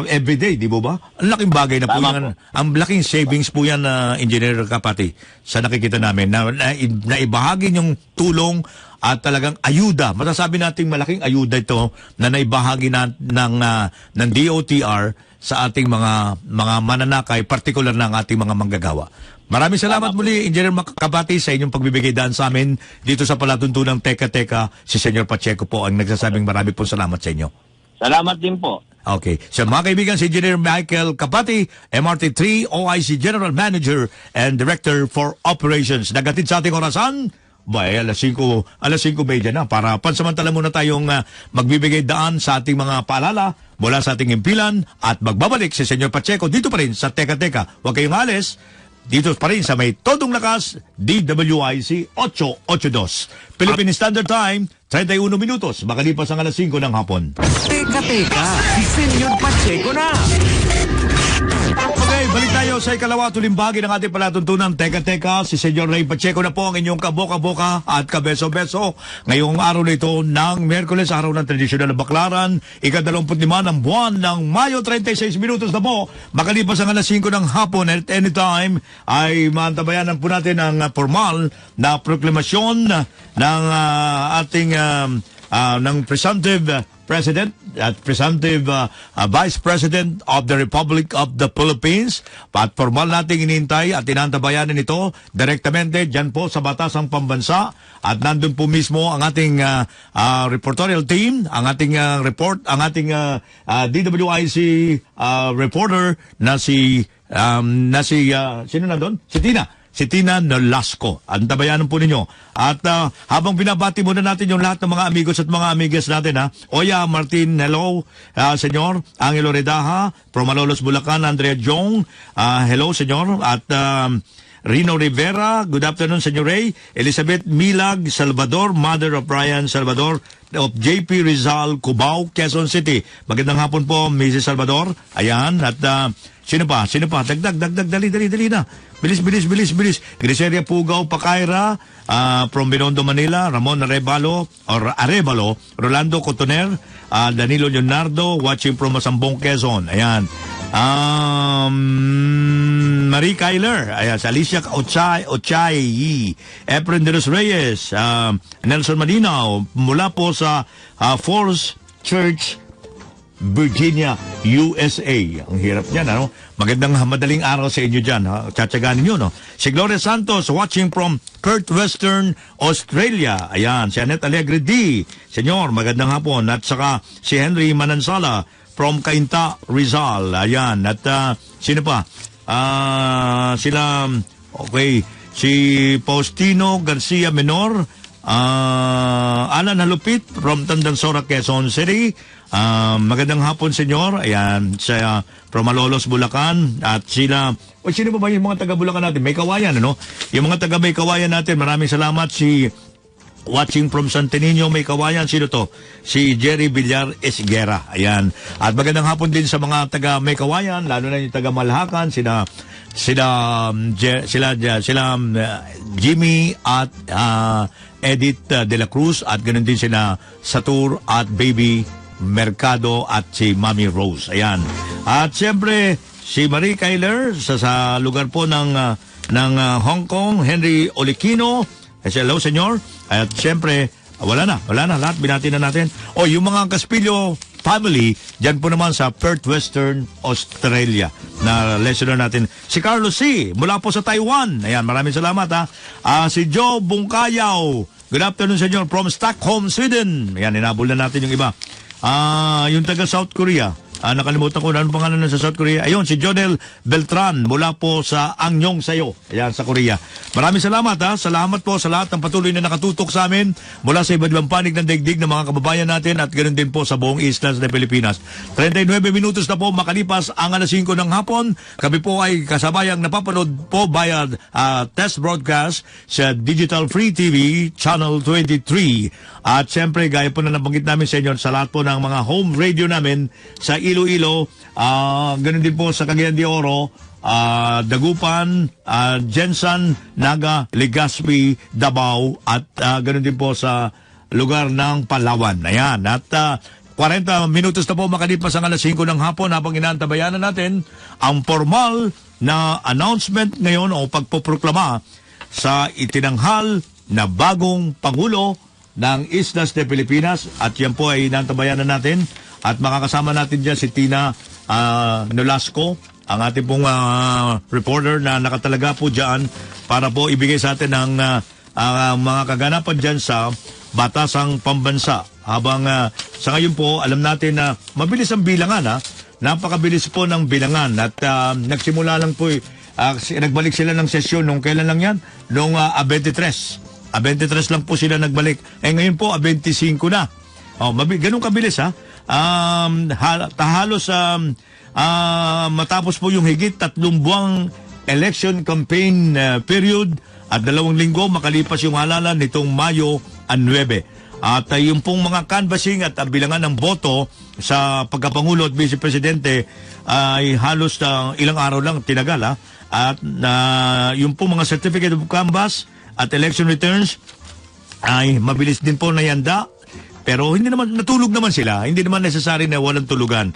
everyday, di ba? Ang laking bagay na po yan. Ang laking savings po yan, Engineer Kapati, sa nakikita namin. Na ibahagi yung tulong at talagang ayuda. Masasabi natin malaking ayuda ito na naibahagi ng DOTR sa ating mga mananakay, partikular na ang ating mga manggagawa. Maraming salamat muli, Engineer Kapati, sa inyong pagbibigay daan sa amin dito sa palatuntunang Teka. Si Señor Pacheco po ang nagsasabing marami pong salamat sa inyo. Salamat din po. Okay. So mga kaibigan, si Engineer Michael Kapati, MRT3 OIC General Manager and Director for Operations. Nagatid sa ating orasan, alas 5:30 na para pansamantala muna tayong magbibigay daan sa ating mga paalala mula sa ating impilan at magbabalik si Señor Pacheco dito pa rin sa Teka. Huwag kayong alis. Dito pa rin sa may todong lakas, DWIZ 882. Philippine Standard Time, 31 minutos, makalipas ang alas 5 ng hapon. Teka, si Señor Pacheco na! Okay, balik tayo sa ikalawa tulimbagi ng ating palatuntunan. Teka, si Señor Ray Pacheco na po ang inyong kaboka-boka at kabeso-beso. Ngayong araw na ito ng Miyerkules, araw ng tradisyonal na baklaran, ika-25 ng buwan ng Mayo, 36 minutos na po. Makalipas ang alas 5 ng hapon at anytime ay maantabayanan po natin ang formal na proklamasyon ng ating ng presumptive President at presumptive Vice President of the Republic of the Philippines. At formal nating inintay at inantabayanan ito direktamente dyan po sa Batasang Pambansa. At nandun po mismo ang ating reportorial team, ang ating ang ating DWIC reporter na sino na doon? Si Tina Nolasco. Antabayanan po ninyo. At habang binabati muna natin yung lahat ng mga amigos at mga amigas natin, Oya Martin, hello, Senyor. Angelo Redaha, from Malolos, Bulacan. Andrea Jong, hello, Senyor. At Rino Rivera, good afternoon, Senyor Ray. Elizabeth Milag Salvador, mother of Brian Salvador, of JP Rizal, Cubao, Quezon City. Magandang hapon po, Mrs. Salvador. Ayan. At sino pa? Dagdag, dali na. Bilis. Griseria Pugaw, Pakaira, from Binondo, Manila. Ramon Arevalo, Rolando Cotoner, Danilo Leonardo, watching from Masambong, Quezon. Ayan. Marie Kyler, ayan, Alicia Ochay, Efren de los Reyes, Nelson Malinaw, mula po sa Falls Church, Virginia, USA. Ang hirap niyan, ano? Magandang madaling araw sa inyo dyan, ha? Tsatsaganin nyo, no? Si Gloria Santos, watching from Perth, Western Australia. Ayan, si Annette Alegre D. Senyor, magandang hapon. At saka si Henry Manansala from Cainta, Rizal. Ayan, at sino pa? Okay, si Faustino Garcia Menor, Alan Halupit from Tandansora, Quezon City. Magandang hapon, Senyor. Ayan, siya from Malolos, Bulacan. At sila, sino ba yung mga taga Bulacan natin? May Kawayan, ano? Yung mga taga May Kawayan natin, maraming salamat. Si watching from Santo Niño, May Kawayan. Sino to? Si Jerry Villar Esguera. Ayan. At magandang hapon din sa mga taga May Kawayan, lalo na yung taga Malhakan, sila Jimmy at Edith de la Cruz, at ganoon din sila Satur at Baby Mercado at si Mami Rose. Ayan. At siyempre si Marie Kyler sa lugar po ng Hong Kong, Henry Olikino. Hello, Senyor. At siyempre, wala na. Lahat binati na natin. Yung mga Caspillo family, dyan po naman sa Perth, Western Australia, na listener natin. Si Carlos C. mula po sa Taiwan. Ayan, maraming salamat, ha. Si Joe Bungkayaw. Good afternoon, Senyor, from Stockholm, Sweden. Ayan, inabol na natin yung iba. Yung taga South Korea. Nakalimutan ko na anong pangalan na sa South Korea. Ayun, si Jonel Beltran mula po sa Angyong Sayo. Ayan, sa Korea. Maraming salamat, ha. Salamat po sa lahat ng patuloy na nakatutok sa amin mula sa iba't ibang panig ng daigdig ng mga kababayan natin at ganoon din po sa buong islas ng Pilipinas. 39 minutos na po makalipas ang alas 5 ng hapon. Kami po ay kasabayang napapanood po via test broadcast sa Digital Free TV Channel 23. At siyempre, gaya po na nabanggit namin sa inyo sa lahat po ng mga home radio namin sa Iloilo, ganoon din po sa Cagayan de Oro, Dagupan, Jensan, Naga, Legazpi, Davao, at ganoon din po sa lugar ng Palawan. Ayan, at 40 minutos na po makalipas ang alas 5 ng hapon habang inaantabayanan natin ang formal na announcement ngayon o pagpoproklama sa itinanghal na bagong Pangulo ng Islas de Pilipinas, at yan po ay inaantabayanan natin. At makakasama natin dyan si Tina Nolasco, ang ating pong reporter na nakatalaga po dyan para po ibigay sa atin ang mga kaganapan dyan sa batasang pambansa. Habang sa ngayon po, alam natin na mabilis ang bilangan. Napakabilis po ng bilangan. At nagsimula lang po, nagbalik sila ng sesyon nung kailan lang yan? Nung 23. 23 lang po sila nagbalik. Ngayon po, 25 na. Ganun kabilis, ha? Halos matapos po yung higit 3 buwang election campaign period at 2 linggo makalipas yung halalan nitong Mayo 9. At yung pong mga canvassing at bilangan ng boto sa pagkapangulo at vice presidente ay halos ilang araw lang tinagal, ha? At yung pong mga certificate of canvass at election returns ay mabilis din po nayanda. Pero hindi naman, natulog naman sila. Hindi naman necessary na walang tulugan.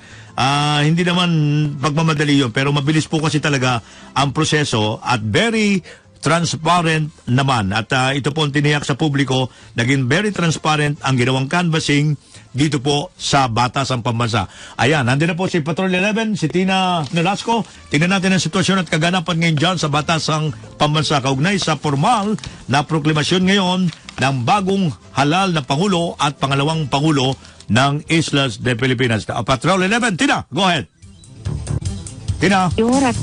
Hindi naman pagmamadali yun. Pero mabilis po kasi talaga ang proseso at very transparent naman. At ito po ang tiniyak sa publiko, naging very transparent ang ginawang canvassing dito po sa Batasang Pambansa. Ayan, nandun na po si Patrol 11, si Tina Nolasco. Tingnan natin ang sitwasyon at kaganapan ngayon dyan sa Batasang Pambansa. Kaugnay sa formal na proklamasyon ngayon ng bagong halal na Pangulo at pangalawang Pangulo ng Islas de Pilipinas. Patrol 11, Tina, go ahead. Tina. Go ahead,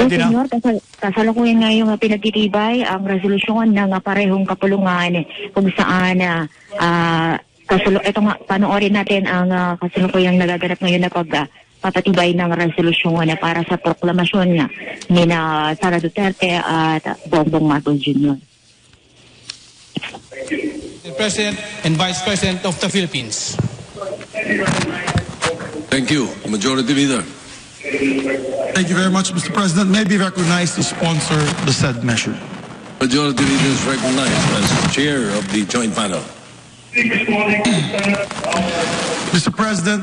Tina. Senyor, kasalukuyan nga yung pinagtitibay ang resolusyon ng parehong kapulungan kung saan ito nga, panoorin natin ang kasalukuyang nagaganap ngayon na papatibay ng resolusyon para sa proklamasyon nga ni Sara Duterte at Bongbong Marcos Jr. The President and Vice President of the Philippines. Thank you, Majority Leader. Thank you very much, Mr. President. May be recognized to sponsor the said measure. Majority Leader is recognized as chair of the joint panel. Mr. President,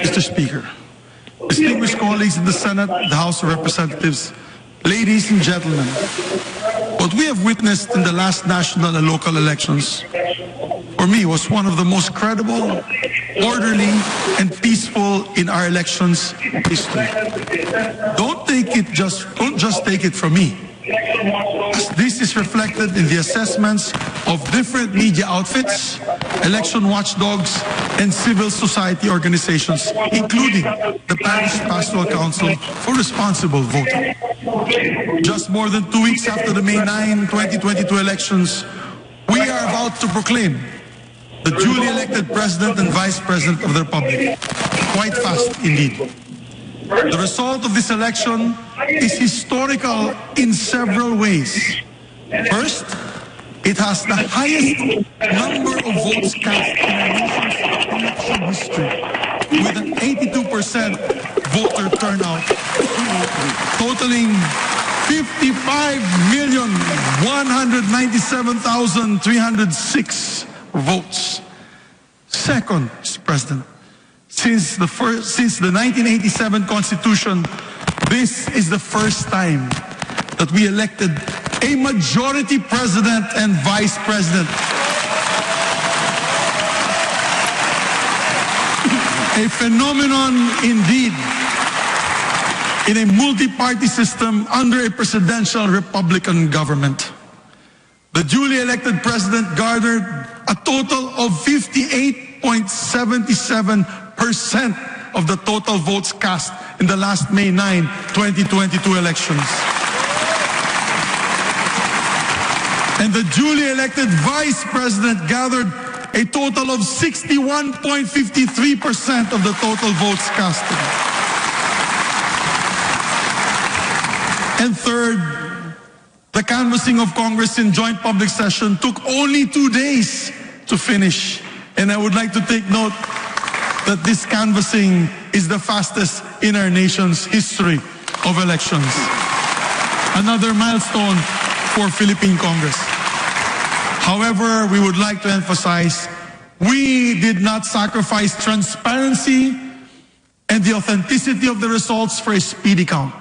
Mr. Speaker, distinguished colleagues in the Senate, the House of Representatives, ladies and gentlemen, what we have witnessed in the last national and local elections, for me, was one of the most credible, orderly, and peaceful in our elections history. Don't just take it from me. as this is reflected in the assessments of different media outfits, election watchdogs, and civil society organizations, including the Parish Pastoral Council for Responsible Voting. Just more than 2 weeks after the May 9, 2022 elections, we are about to proclaim the duly elected President and Vice President of the Republic. Quite fast indeed. The result of this election is historical in several ways. First, it has the highest number of votes cast in our nation's election history, with an 82% voter turnout, totaling 55,197,306 votes. Second, Mr. President, since the 1987 Constitution, this is the first time that we elected a majority president and vice president. A phenomenon indeed in a multi-party system under a presidential Republican government. The duly elected president garnered a total of 58.77% of the total votes cast in the last May 9, 2022 elections. And the duly elected vice president gathered a total of 61.53% of the total votes casted. And third, the canvassing of Congress in joint public session took only 2 days to finish. And I would like to take note that this canvassing is the fastest in our nation's history of elections. Another milestone for Philippine Congress. However, we would like to emphasize, we did not sacrifice transparency and the authenticity of the results for a speedy count.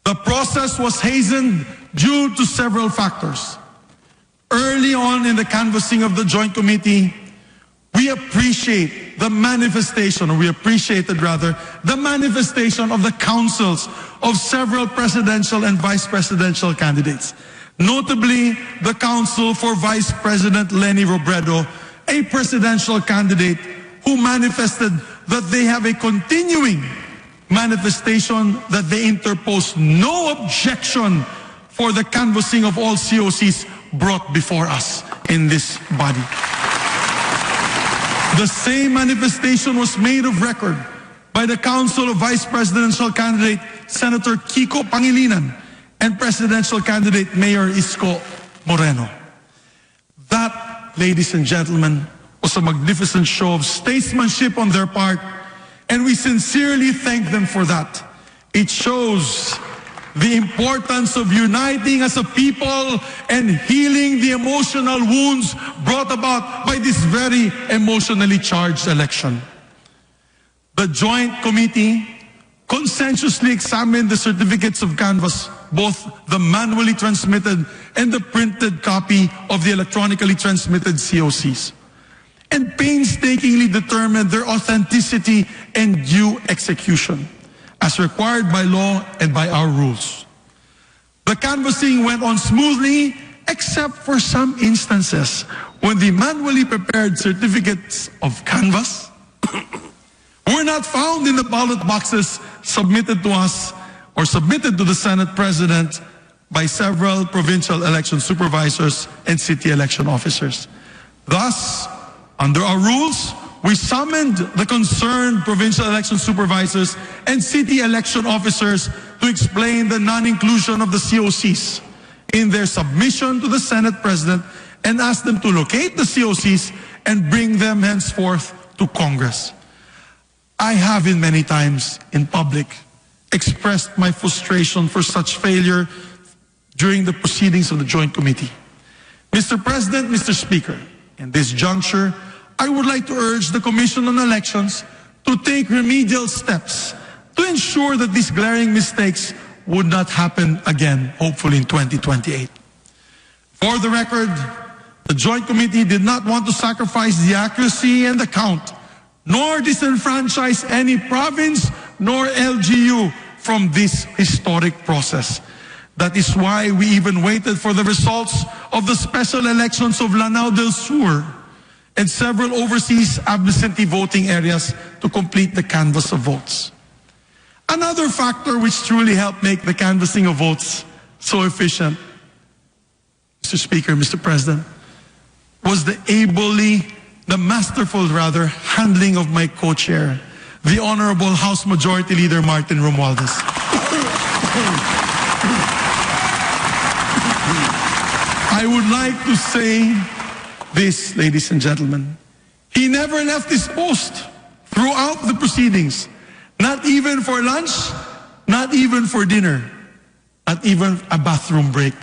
The process was hastened due to several factors. Early on in the canvassing of the Joint Committee, we appreciated the manifestation of the counsels of several presidential and vice presidential candidates. Notably, the counsel for Vice President Leni Robredo, a presidential candidate who manifested that they have a continuing manifestation that they interpose no objection for the canvassing of all COCs brought before us in this body. The same manifestation was made of record by the Council of Vice Presidential Candidate Senator Kiko Pangilinan and Presidential Candidate Mayor Isko Moreno. That, ladies and gentlemen, was a magnificent show of statesmanship on their part, and we sincerely thank them for that. It shows the importance of uniting as a people and healing the emotional wounds brought about by this very emotionally charged election. The Joint Committee consensuously examined the certificates of canvass, both the manually transmitted and the printed copy of the electronically transmitted COCs, and painstakingly determined their authenticity and due execution, as required by law and by our rules. The canvassing went on smoothly, except for some instances when the manually prepared certificates of canvass were not found in the ballot boxes submitted to us or submitted to the Senate President by several provincial election supervisors and city election officers. Thus, under our rules, we summoned the concerned provincial election supervisors and city election officers to explain the non-inclusion of the COCs in their submission to the Senate President and asked them to locate the COCs and bring them henceforth to Congress. I have in many times in public expressed my frustration for such failure during the proceedings of the Joint Committee. Mr. President, Mr. Speaker, in this juncture, I would like to urge the Commission on Elections to take remedial steps to ensure that these glaring mistakes would not happen again, hopefully in 2028. For the record, the Joint Committee did not want to sacrifice the accuracy and the count, nor disenfranchise any province nor LGU from this historic process. That is why we even waited for the results of the special elections of Lanao del Sur and several overseas absentee voting areas to complete the canvass of votes. Another factor which truly helped make the canvassing of votes so efficient, Mr. Speaker, Mr. President, was the masterful handling of my co-chair, the Honorable House Majority Leader Martin Romualdez. I would like to say this, ladies and gentlemen. He never left his post throughout the proceedings, not even for lunch, not even for dinner, not even a bathroom break.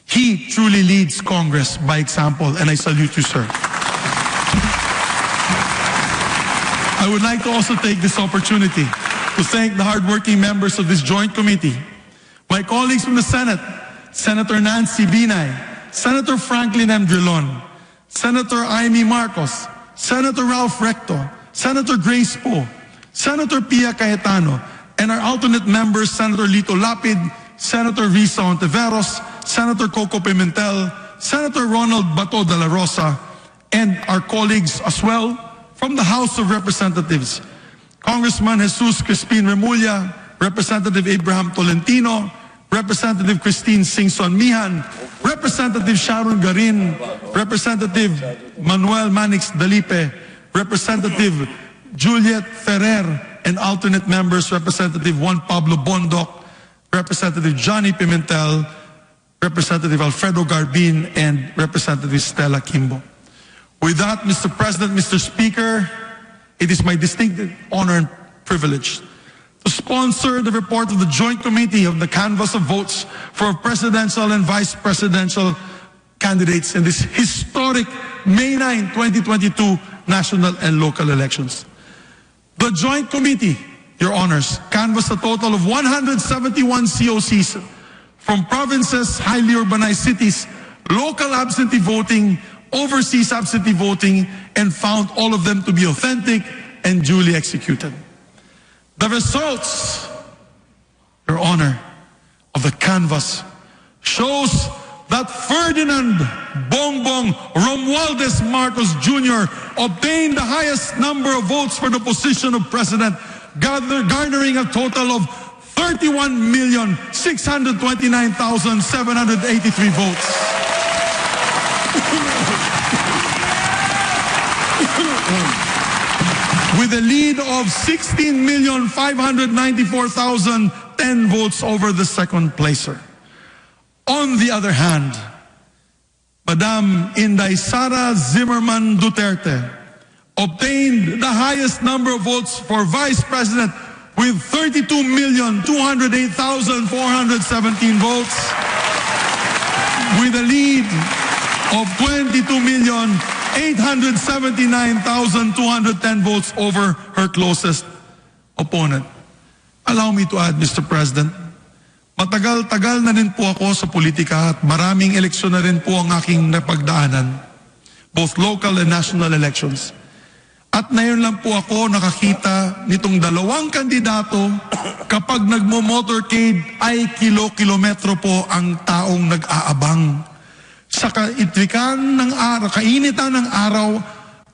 He truly leads Congress by example, and I salute you, sir. I would like to also take this opportunity to thank the hardworking members of this joint committee, my colleagues from the Senate, Senator Nancy Binay, Senator Franklin M. Drilon, Senator Amy Marcos, Senator Ralph Recto, Senator Grace Poe, Senator Pia Cayetano, and our alternate members, Senator Lito Lapid, Senator Risa Ontiveros, Senator Coco Pimentel, Senator Ronald Bato de la Rosa, and our colleagues as well from the House of Representatives, Congressman Jesus Crispin Remulla, Representative Abraham Tolentino, Representative Christine Singson Mihan, Representative Sharon Garin, Representative Manuel Manix Dalipe, Representative Juliet Ferrer, and alternate members, Representative Juan Pablo Bondoc, Representative Johnny Pimentel, Representative Alfredo Garbin, and Representative Stella Kimbo. With that, Mr. President, Mr. Speaker, it is my distinctive honor and privilege to sponsor the report of the Joint Committee of the Canvass of Votes for presidential and vice presidential candidates in this historic May 9, 2022 national and local elections. The Joint Committee, Your Honors, canvassed a total of 171 COCs from provinces, highly urbanized cities, local absentee voting, overseas absentee voting, and found all of them to be authentic and duly executed. The results, Your Honor, of the canvass shows that Ferdinand Bongbong Romualdez Marcos Jr. obtained the highest number of votes for the position of president, garnering a total of 31,629,783 votes. With a lead of 16,594,010 votes over the second placer. On the other hand, Madam Inday Sara Zimmerman Duterte obtained the highest number of votes for vice president with 32,208,417 votes, with a lead of 22,879,210 votes over her closest opponent. Allow me to add, Mr. President, matagal-tagal na rin po ako sa politika at maraming eleksyon na rin po ang aking napagdaanan, both local and national elections. At ngayon lang po ako nakakita nitong dalawang kandidato kapag nagmo-motorcade ay kilo-kilometro po ang taong nag-aabang. Sa kainitan ng araw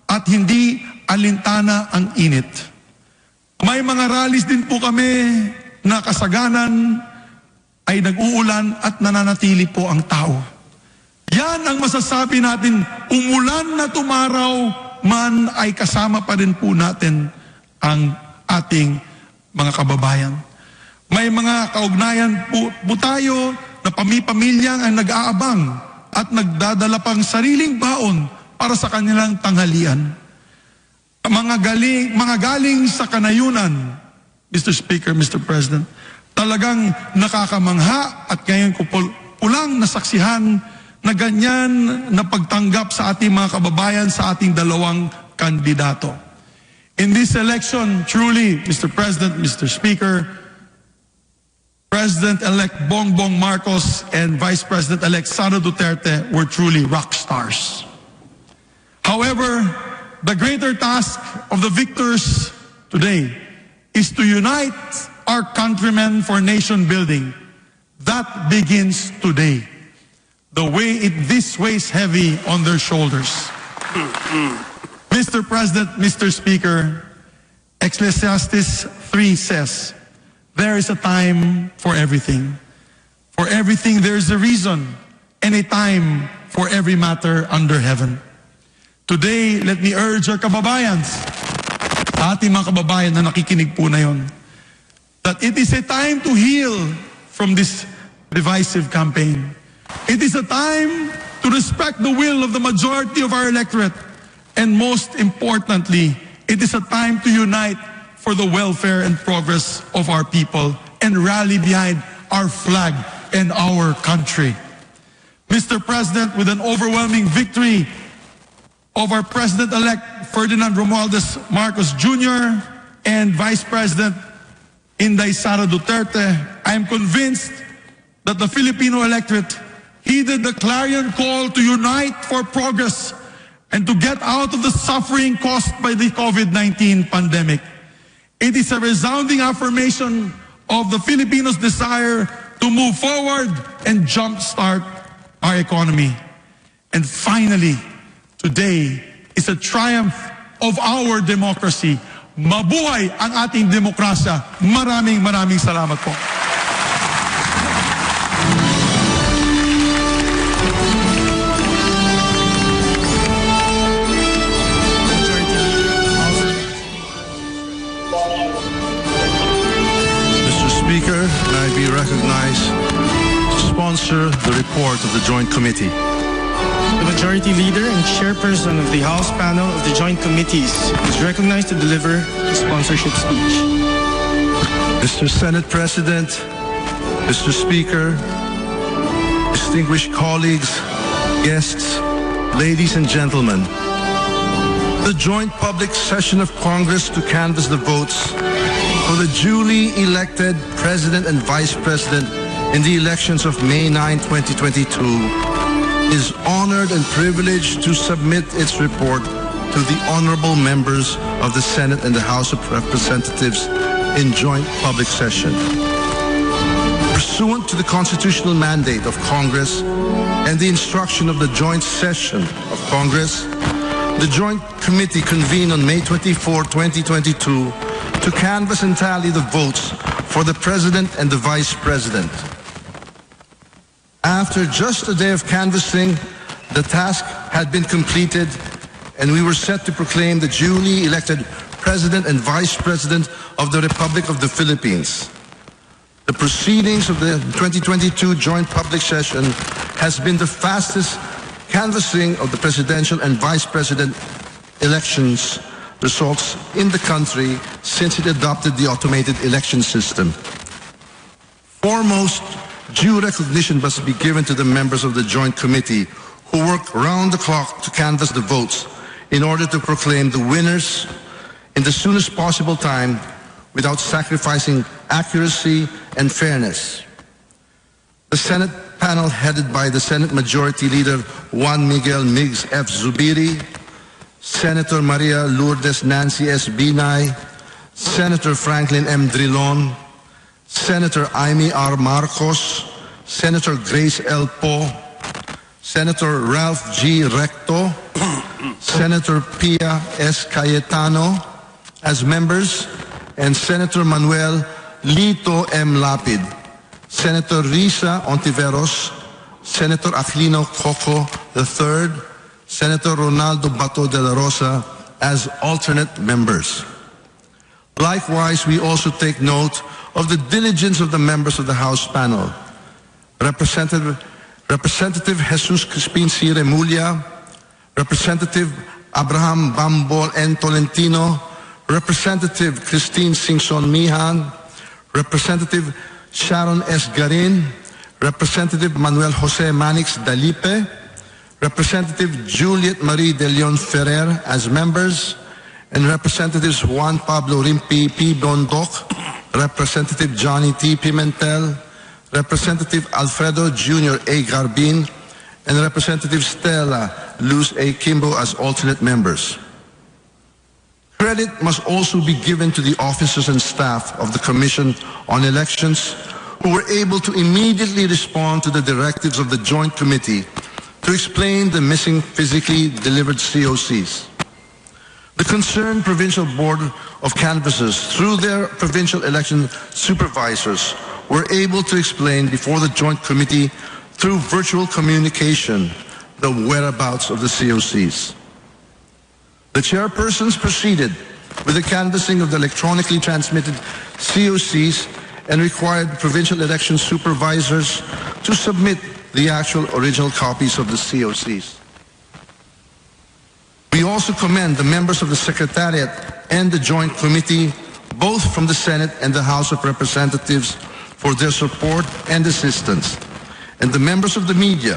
at hindi alintana ang init. May mga rallies din po kami na kasaganan ay nag-uulan at nananatili po ang tao. Yan ang masasabi natin, umulan na tumaraw man ay kasama pa rin po natin ang ating mga kababayan. May mga kaugnayan po tayo na pamilya ang nag-aabang at nagdadala pang sariling baon para sa kanilang tanghalian. Mga galing sa kanayunan, Mr. Speaker, Mr. President, talagang nakakamangha at ngayon ko pulang nasaksihan na ganyan na pagtanggap sa ating mga kababayan sa ating dalawang kandidato. In this election, truly, Mr. President, Mr. Speaker, President-elect Bongbong Marcos and Vice President-elect Sara Duterte were truly rock stars. However, the greater task of the victors today is to unite our countrymen for nation building. That begins today. The weight this weighs heavy on their shoulders. Mr. President, Mr. Speaker, Ecclesiastes 3 says, there is a time for everything. For everything there is a reason and a time for every matter under heaven. Today, let me urge our kababayans, sa ating mga kababayan na nakikinig po na yon, that it is a time to heal from this divisive campaign. It is a time to respect the will of the majority of our electorate. And most importantly, it is a time to unite for the welfare and progress of our people and rally behind our flag and our country. Mr. President, with an overwhelming victory of our President-elect Ferdinand Romualdez Marcos Jr. and Vice President Inday Sara Duterte, I am convinced that the Filipino electorate heeded the clarion call to unite for progress and to get out of the suffering caused by the COVID-19 pandemic. It is a resounding affirmation of the Filipinos' desire to move forward and jumpstart our economy. And finally, today is a triumph of our democracy. Mabuhay ang ating demokrasya. Maraming salamat po. Speaker, may I be recognized to sponsor the report of the Joint Committee. The Majority Leader and Chairperson of the House Panel of the Joint Committees is recognized to deliver the sponsorship speech. Mr. Senate President, Mr. Speaker, distinguished colleagues, guests, ladies and gentlemen, the joint public session of Congress to canvass the votes for the duly elected President and Vice President in the elections of May 9, 2022, is honored and privileged to submit its report to the honorable members of the Senate and the House of Representatives in joint public session. Pursuant to the constitutional mandate of Congress and the instruction of the joint session of Congress, the Joint Committee convened on May 24, 2022 to canvass and tally the votes for the President and the Vice President. After just a day of canvassing, the task had been completed and we were set to proclaim the duly elected President and Vice President of the Republic of the Philippines. The proceedings of the 2022 joint public session has been the fastest canvassing of the presidential and vice president elections results in the country since it adopted the automated election system. Foremost, due recognition must be given to the members of the Joint Committee who work round the clock to canvass the votes in order to proclaim the winners in the soonest possible time without sacrificing accuracy and fairness. The Senate panel headed by the Senate Majority Leader Juan Miguel Migs F. Zubiri, Senator Maria Lourdes Nancy S. Binay, Senator Franklin M. Drilon, Senator Amy R. Marcos, Senator Grace L. Poe, Senator Ralph G. Recto, Senator Pia S. Cayetano as members, and Senator Manuel Lito M. Lapid, Senator Risa Ontiveros, Senator Aquilino Coco III, Senator Ronaldo Bato de la Rosa as alternate members. Likewise, we also take note of the diligence of the members of the House panel. Representative Jesus Crispin C. Remulla, Representative Abraham Bambol N. Tolentino, Representative Christine Singson Mihan, Representative Sharon S. Garin, Representative Manuel Jose Manix Dalipe, Representative Juliet Marie de Leon Ferrer as members, and Representatives Juan Pablo Rimpi P. Bondoc, Representative Johnny T. Pimentel, Representative Alfredo Jr. A. Garbin, and Representative Stella Luz A. Kimbo as alternate members. Credit must also be given to the officers and staff of the Commission on Elections who were able to immediately respond to the directives of the Joint Committee to explain the missing physically delivered COCs. The concerned Provincial Board of Canvassers, through their provincial election supervisors, were able to explain before the Joint Committee through virtual communication the whereabouts of the COCs. The chairpersons proceeded with the canvassing of the electronically transmitted COCs and required provincial election supervisors to submit the actual original copies of the COCs. We also commend the members of the Secretariat and the Joint Committee, both from the Senate and the House of Representatives, for their support and assistance, and the members of the media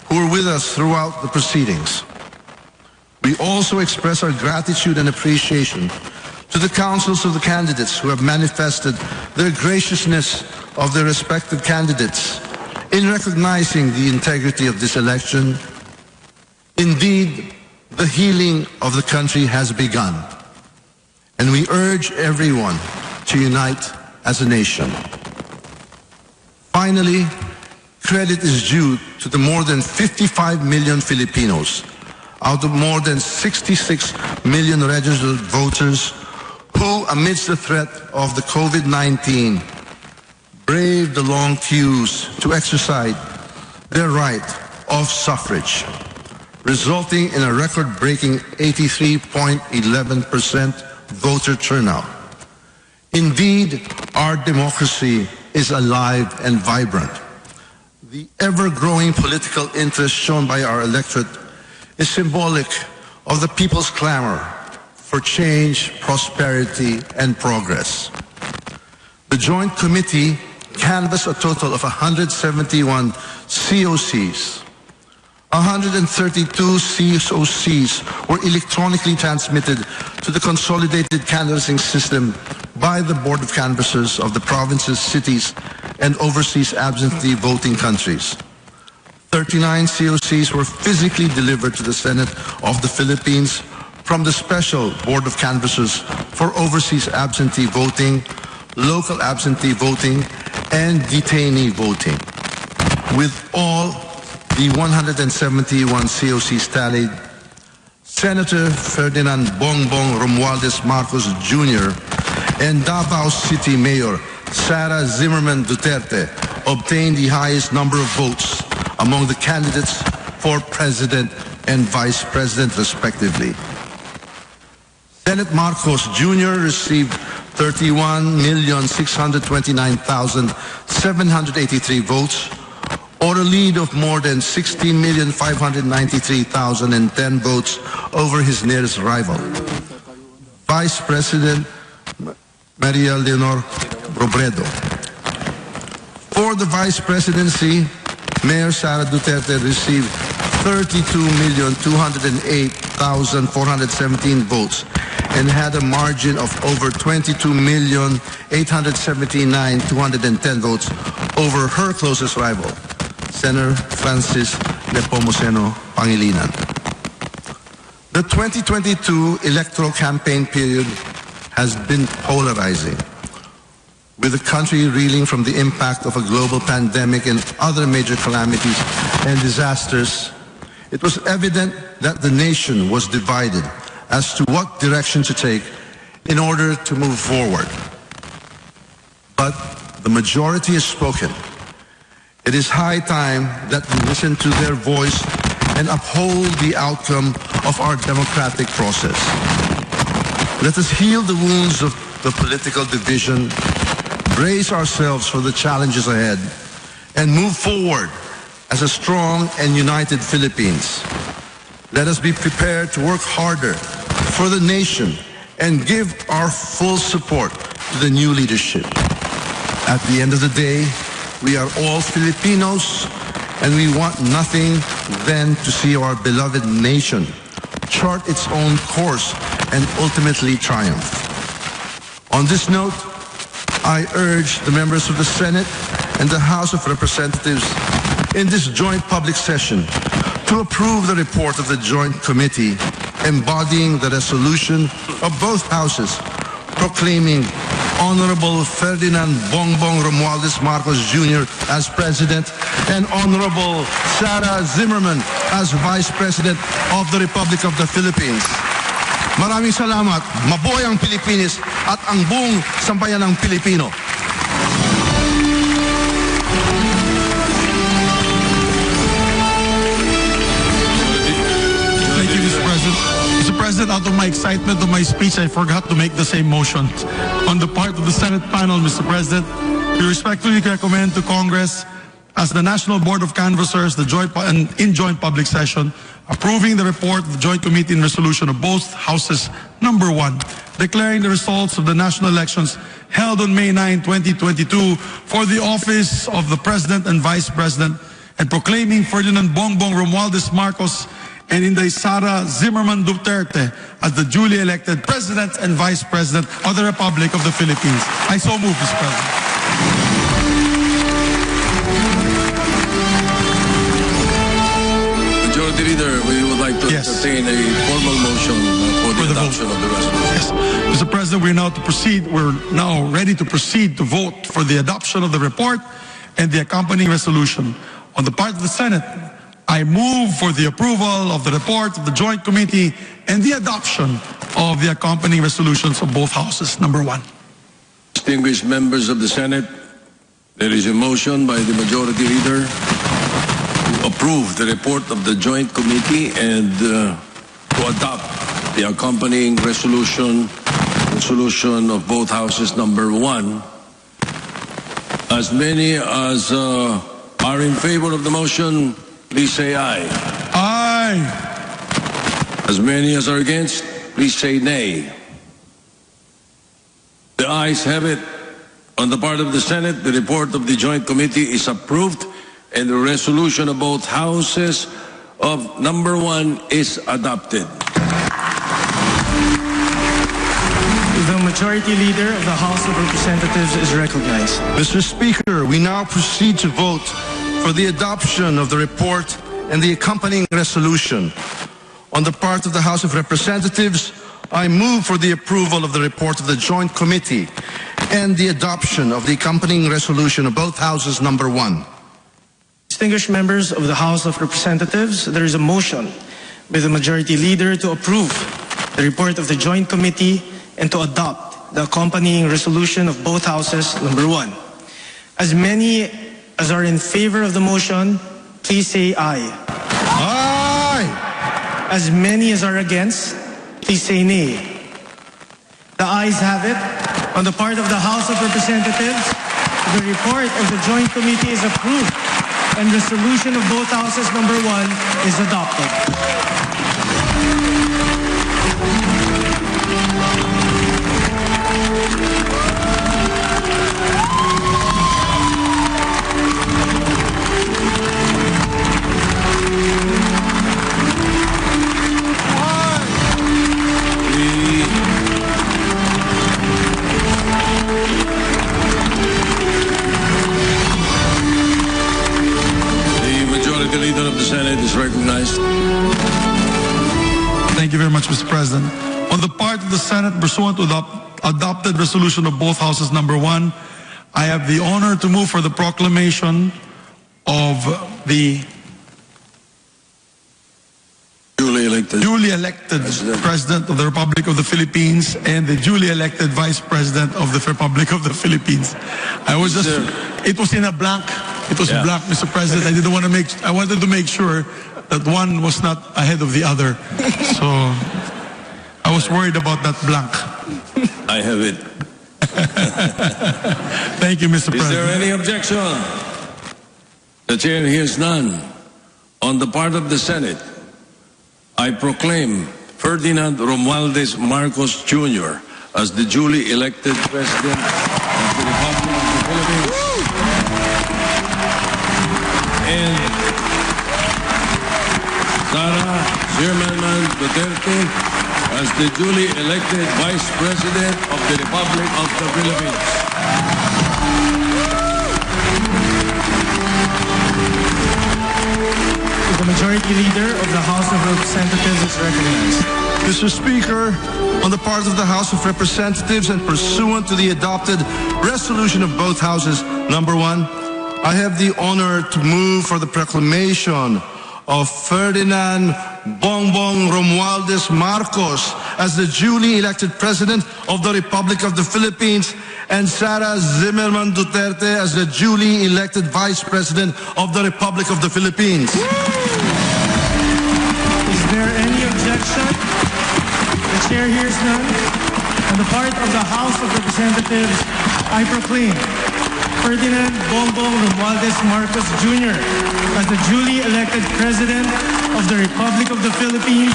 who were with us throughout the proceedings. We also express our gratitude and appreciation to the councils of the candidates who have manifested their graciousness of their respective candidates in recognizing the integrity of this election. Indeed, the healing of the country has begun, and we urge everyone to unite as a nation. Finally, credit is due to the more than 55 million Filipinos out of more than 66 million registered voters who, amidst the threat of the COVID-19, braved the long queues to exercise their right of suffrage, resulting in a record-breaking 83.11% voter turnout. Indeed, our democracy is alive and vibrant. The ever-growing political interest shown by our electorate is symbolic of the people's clamor for change, prosperity, and progress. The Joint Committee canvassed a total of 171 COCs. 132 COCs were electronically transmitted to the consolidated canvassing system by the Board of Canvassers of the provinces, cities, and overseas absentee voting countries. 39 COCs were physically delivered to the Senate of the Philippines from the Special Board of Canvassers for overseas absentee voting, local absentee voting, and detainee voting. With all the 171 COCs tallied, Senator Ferdinand Bongbong Romualdez Marcos Jr. and Davao City Mayor Sara Zimmerman Duterte obtained the highest number of votes among the candidates for President and Vice President, respectively. Senate Marcos Jr. received 31,629,783 votes, or a lead of more than 60,593,010 votes over his nearest rival, Vice President Maria Leonor Robredo. For the Vice Presidency, Mayor Sara Duterte received 32,208,417 votes and had a margin of over 22,879,210 votes over her closest rival, Senator Francis Nepomuceno Pangilinan. The 2022 electoral campaign period has been polarizing, with the country reeling from the impact of a global pandemic and other major calamities and disasters. It was evident that the nation was divided as to what direction to take in order to move forward. But the majority has spoken. It is high time that we listen to their voice and uphold the outcome of our democratic process. Let us heal the wounds of the political division, brace ourselves for the challenges ahead, and move forward as a strong and united Philippines. Let us be prepared to work harder for the nation and give our full support to the new leadership. At the end of the day, we are all Filipinos, and we want nothing than to see our beloved nation chart its own course and ultimately triumph. On this note, I urge the members of the Senate and the House of Representatives in this joint public session to approve the report of the Joint Committee embodying the resolution of both houses proclaiming Honorable Ferdinand Bongbong Romualdez Marcos Jr. as President, and Honorable Sara Zimmerman as Vice President of the Republic of the Philippines. Maraming salamat. Mabuhay ang Pilipinas at ang buong sambayan ng Pilipino. Thank you, Mr. President. Mr. President, out of my excitement of my speech, I forgot to make the same motion. On the part of the Senate panel, Mr. President, we respectfully recommend to Congress, as the National Board of Canvassers, in joint public session, approving the report of the Joint Committee and Resolution of both Houses, number 1, declaring the results of the national elections held on May 9, 2022 for the office of the President and Vice President, and proclaiming Ferdinand Bongbong Romualdez Marcos and Inday Sara Zimmerman Duterte as the duly elected President and Vice President of the Republic of the Philippines. I so move, Mr. President. Majority Leader, we would like to entertain a formal motion for the adoption of the resolution. Yes. Mr. President, we're now ready to proceed to vote for the adoption of the report and the accompanying resolution. On the part of the Senate, I move for the approval of the report of the Joint Committee and the adoption of the accompanying resolutions of both houses. Number 1. Distinguished members of the Senate, there is a motion by the Majority Leader to approve the report of the Joint Committee and to adopt the accompanying resolution of both houses. Number 1. As many as are in favor of the motion, please say aye. Aye. As many as are against, please say nay. The ayes have it. On the part of the Senate, the report of the Joint Committee is approved and the resolution of both houses of number 1 is adopted. The Majority Leader of the House of Representatives is recognized. Mr. Speaker, we now proceed to vote for the adoption of the report and the accompanying resolution. On the part of the House of Representatives, I move for the approval of the report of the Joint Committee and the adoption of the accompanying resolution of both houses. Number 1. Distinguished members of the House of Representatives, there is a motion by the Majority Leader to approve the report of the Joint Committee and to adopt the accompanying resolution of both houses. Number 1. As many as are in favor of the motion, please say aye. Aye. As many as are against, please say nay. The ayes have it. On the part of the House of Representatives, the report of the Joint Committee is approved and resolution of both houses, number 1, is adopted. The Leader of the Senate is recognized. Thank you very much, Mr. President. On the part of the Senate, pursuant to the adopted resolution of both houses, number 1, I have the honor to move for the proclamation of the duly elected President of the Republic of the Philippines and the duly elected Vice President of the Republic of the Philippines. It was in a blank. It was blank, Mr. President. I wanted to make sure that one was not ahead of the other. So I was worried about that blank. I have it. Thank you, Mr. President. Is there any objection? The chair hears none. On the part of the Senate, I proclaim Ferdinand Romualdez Marcos Jr. as the duly elected President of the Republic of the Philippines. And Sara Zimmerman Duterte as the duly elected Vice President of the Republic of the Philippines. The Majority Leader of the House of Representatives is recognized. Mr. Speaker, on the part of the House of Representatives and pursuant to the adopted resolution of both houses, number 1, I have the honor to move for the proclamation of Ferdinand Bongbong Romualdez Marcos as the duly elected President of the Republic of the Philippines and Sara Zimmerman Duterte as the duly elected Vice President of the Republic of the Philippines. Is there any objection? The chair hears none. On the part of the House of Representatives, I proclaim Ferdinand Bongbong Romualdez Marcos Jr. as the duly elected President of the Republic of the Philippines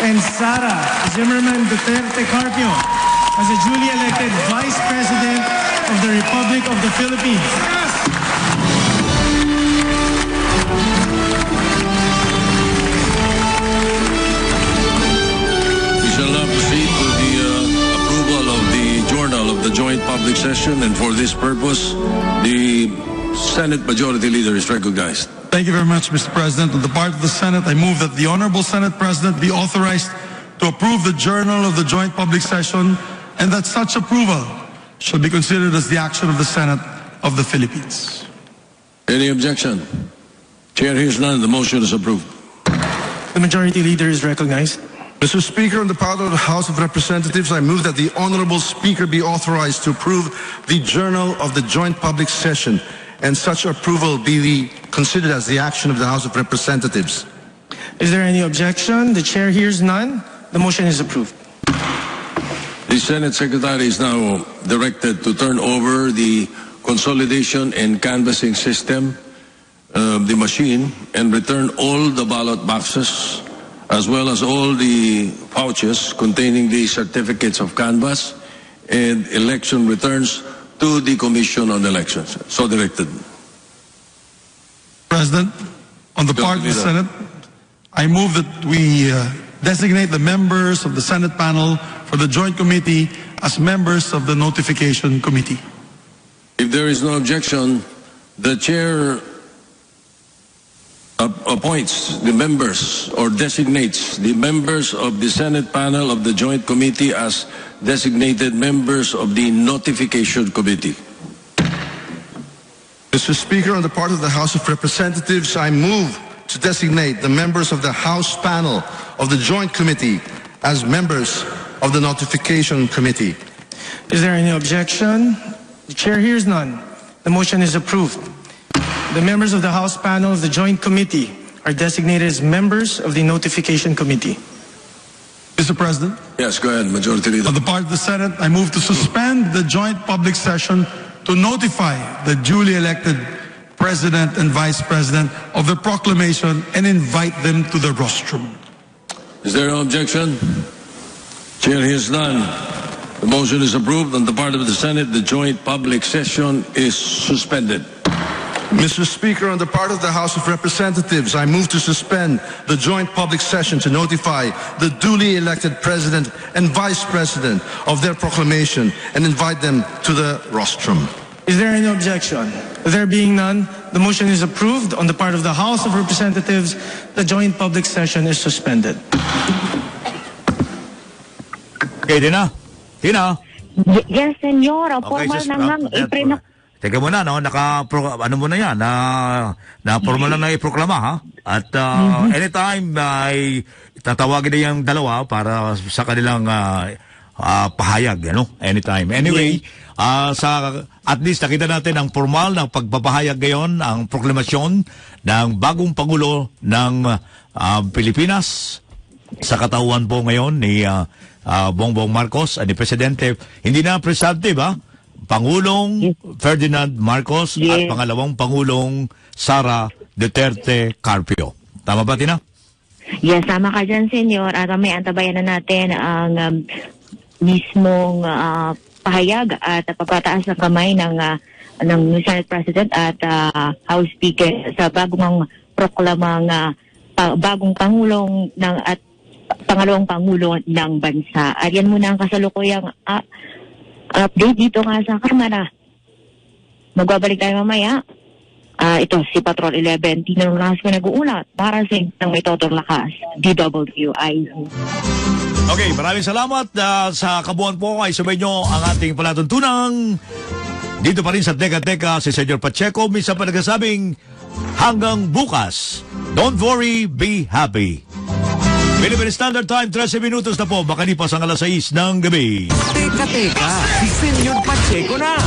and Sara Zimmerman Duterte Carpio as the duly elected Vice President of the Republic of the Philippines. We shall now proceed to the approval of the journal of the joint public session, and for this purpose, the Senate Majority Leader is recognized. Thank you very much, Mr. President. On the part of the Senate, I move that the Honorable Senate President be authorized to approve the journal of the joint public session and that such approval shall be considered as the action of the Senate of the Philippines. Any objection? Chair hears none. The motion is approved. The Majority Leader is recognized. Mr. Speaker, on the part of the House of Representatives, I move that the Honorable Speaker be authorized to approve the journal of the joint public session and such approval be considered as the action of the House of Representatives. Is there any objection? The chair hears none. The motion is approved. The Senate Secretary is now directed to turn over the consolidation and canvassing system, the machine, and return all the ballot boxes as well as all the pouches containing the certificates of canvass and election returns to the Commission on Elections. So directed. President, on the part of the Senate, I move that we designate the members of the Senate panel for the Joint Committee as members of the Notification Committee. If there is no objection, the Chair appoints the members or designates the members of the Senate panel of the Joint Committee as designated members of the Notification Committee. Mr. Speaker, on the part of the House of Representatives, I move to designate the members of the House panel of the Joint Committee as members of the Notification Committee. Is there any objection? The chair hears none. The motion is approved. The members of the House panel of the Joint Committee are designated as members of the Notification Committee. Mr. President? Yes, go ahead, Majority Leader. On the part of the Senate, I move to suspend the joint public session to notify the duly elected President and Vice President of the proclamation and invite them to the rostrum. Is there no objection? Chair hears none. The motion is approved. On the part of the Senate, the joint public session is suspended. Mr. Speaker, on the part of the House of Representatives, I move to suspend the joint public session to notify the duly elected President and Vice President of their proclamation and invite them to the rostrum. Is there any objection? There being none, the motion is approved. On the part of the House of Representatives, the joint public session is suspended. Okay, Tina? Tina? Yes, Senyor. Okay, Formal sis, namang i-pre Teka muna, no? Ano mo na yan? Formal na iproklama, ha? At anytime, ay tatawagin na yung dalawa para sa kanilang pahayag, ano? Anytime. Anyway, at least nakita natin ang formal ng pagpapahayag ngayon, ang proklamasyon ng bagong Pangulo ng Pilipinas sa katauhan po ngayon ni Bongbong Marcos, ni Presidente. Hindi na presumptive, ha? Pangulong Ferdinand Marcos at pangalawang Pangulong Sara Duterte Carpio. Tama ba, Tina? Yes, tama ka dyan, Senyor. At may antabayan na natin ang mismong pahayag at pagpataas ng kamay ng Senate President at House Speaker sa bagong proklamang bagong Pangulong at pangalawang Pangulo ng bansa. At yan muna ang kasalukuyang update dito nga sa Kamara. Magbabalik tayo mamaya. Ito, si Patrol 11. Tinanong lakas ko nag-uulat para sa ng may totong lakas. DWIZ. Okay, maraming salamat. Sa kabuuan po ay sabay nyo ang ating palatuntunang. Dito pa rin sa Teka si Señor Pacheco. Minsan pa nagsasabing hanggang bukas. Don't worry, be happy. Philippine Standard Time, 13 minutos na po. Makalipas ang alas 6 ng gabi. Teka, si Señor Pacheco na.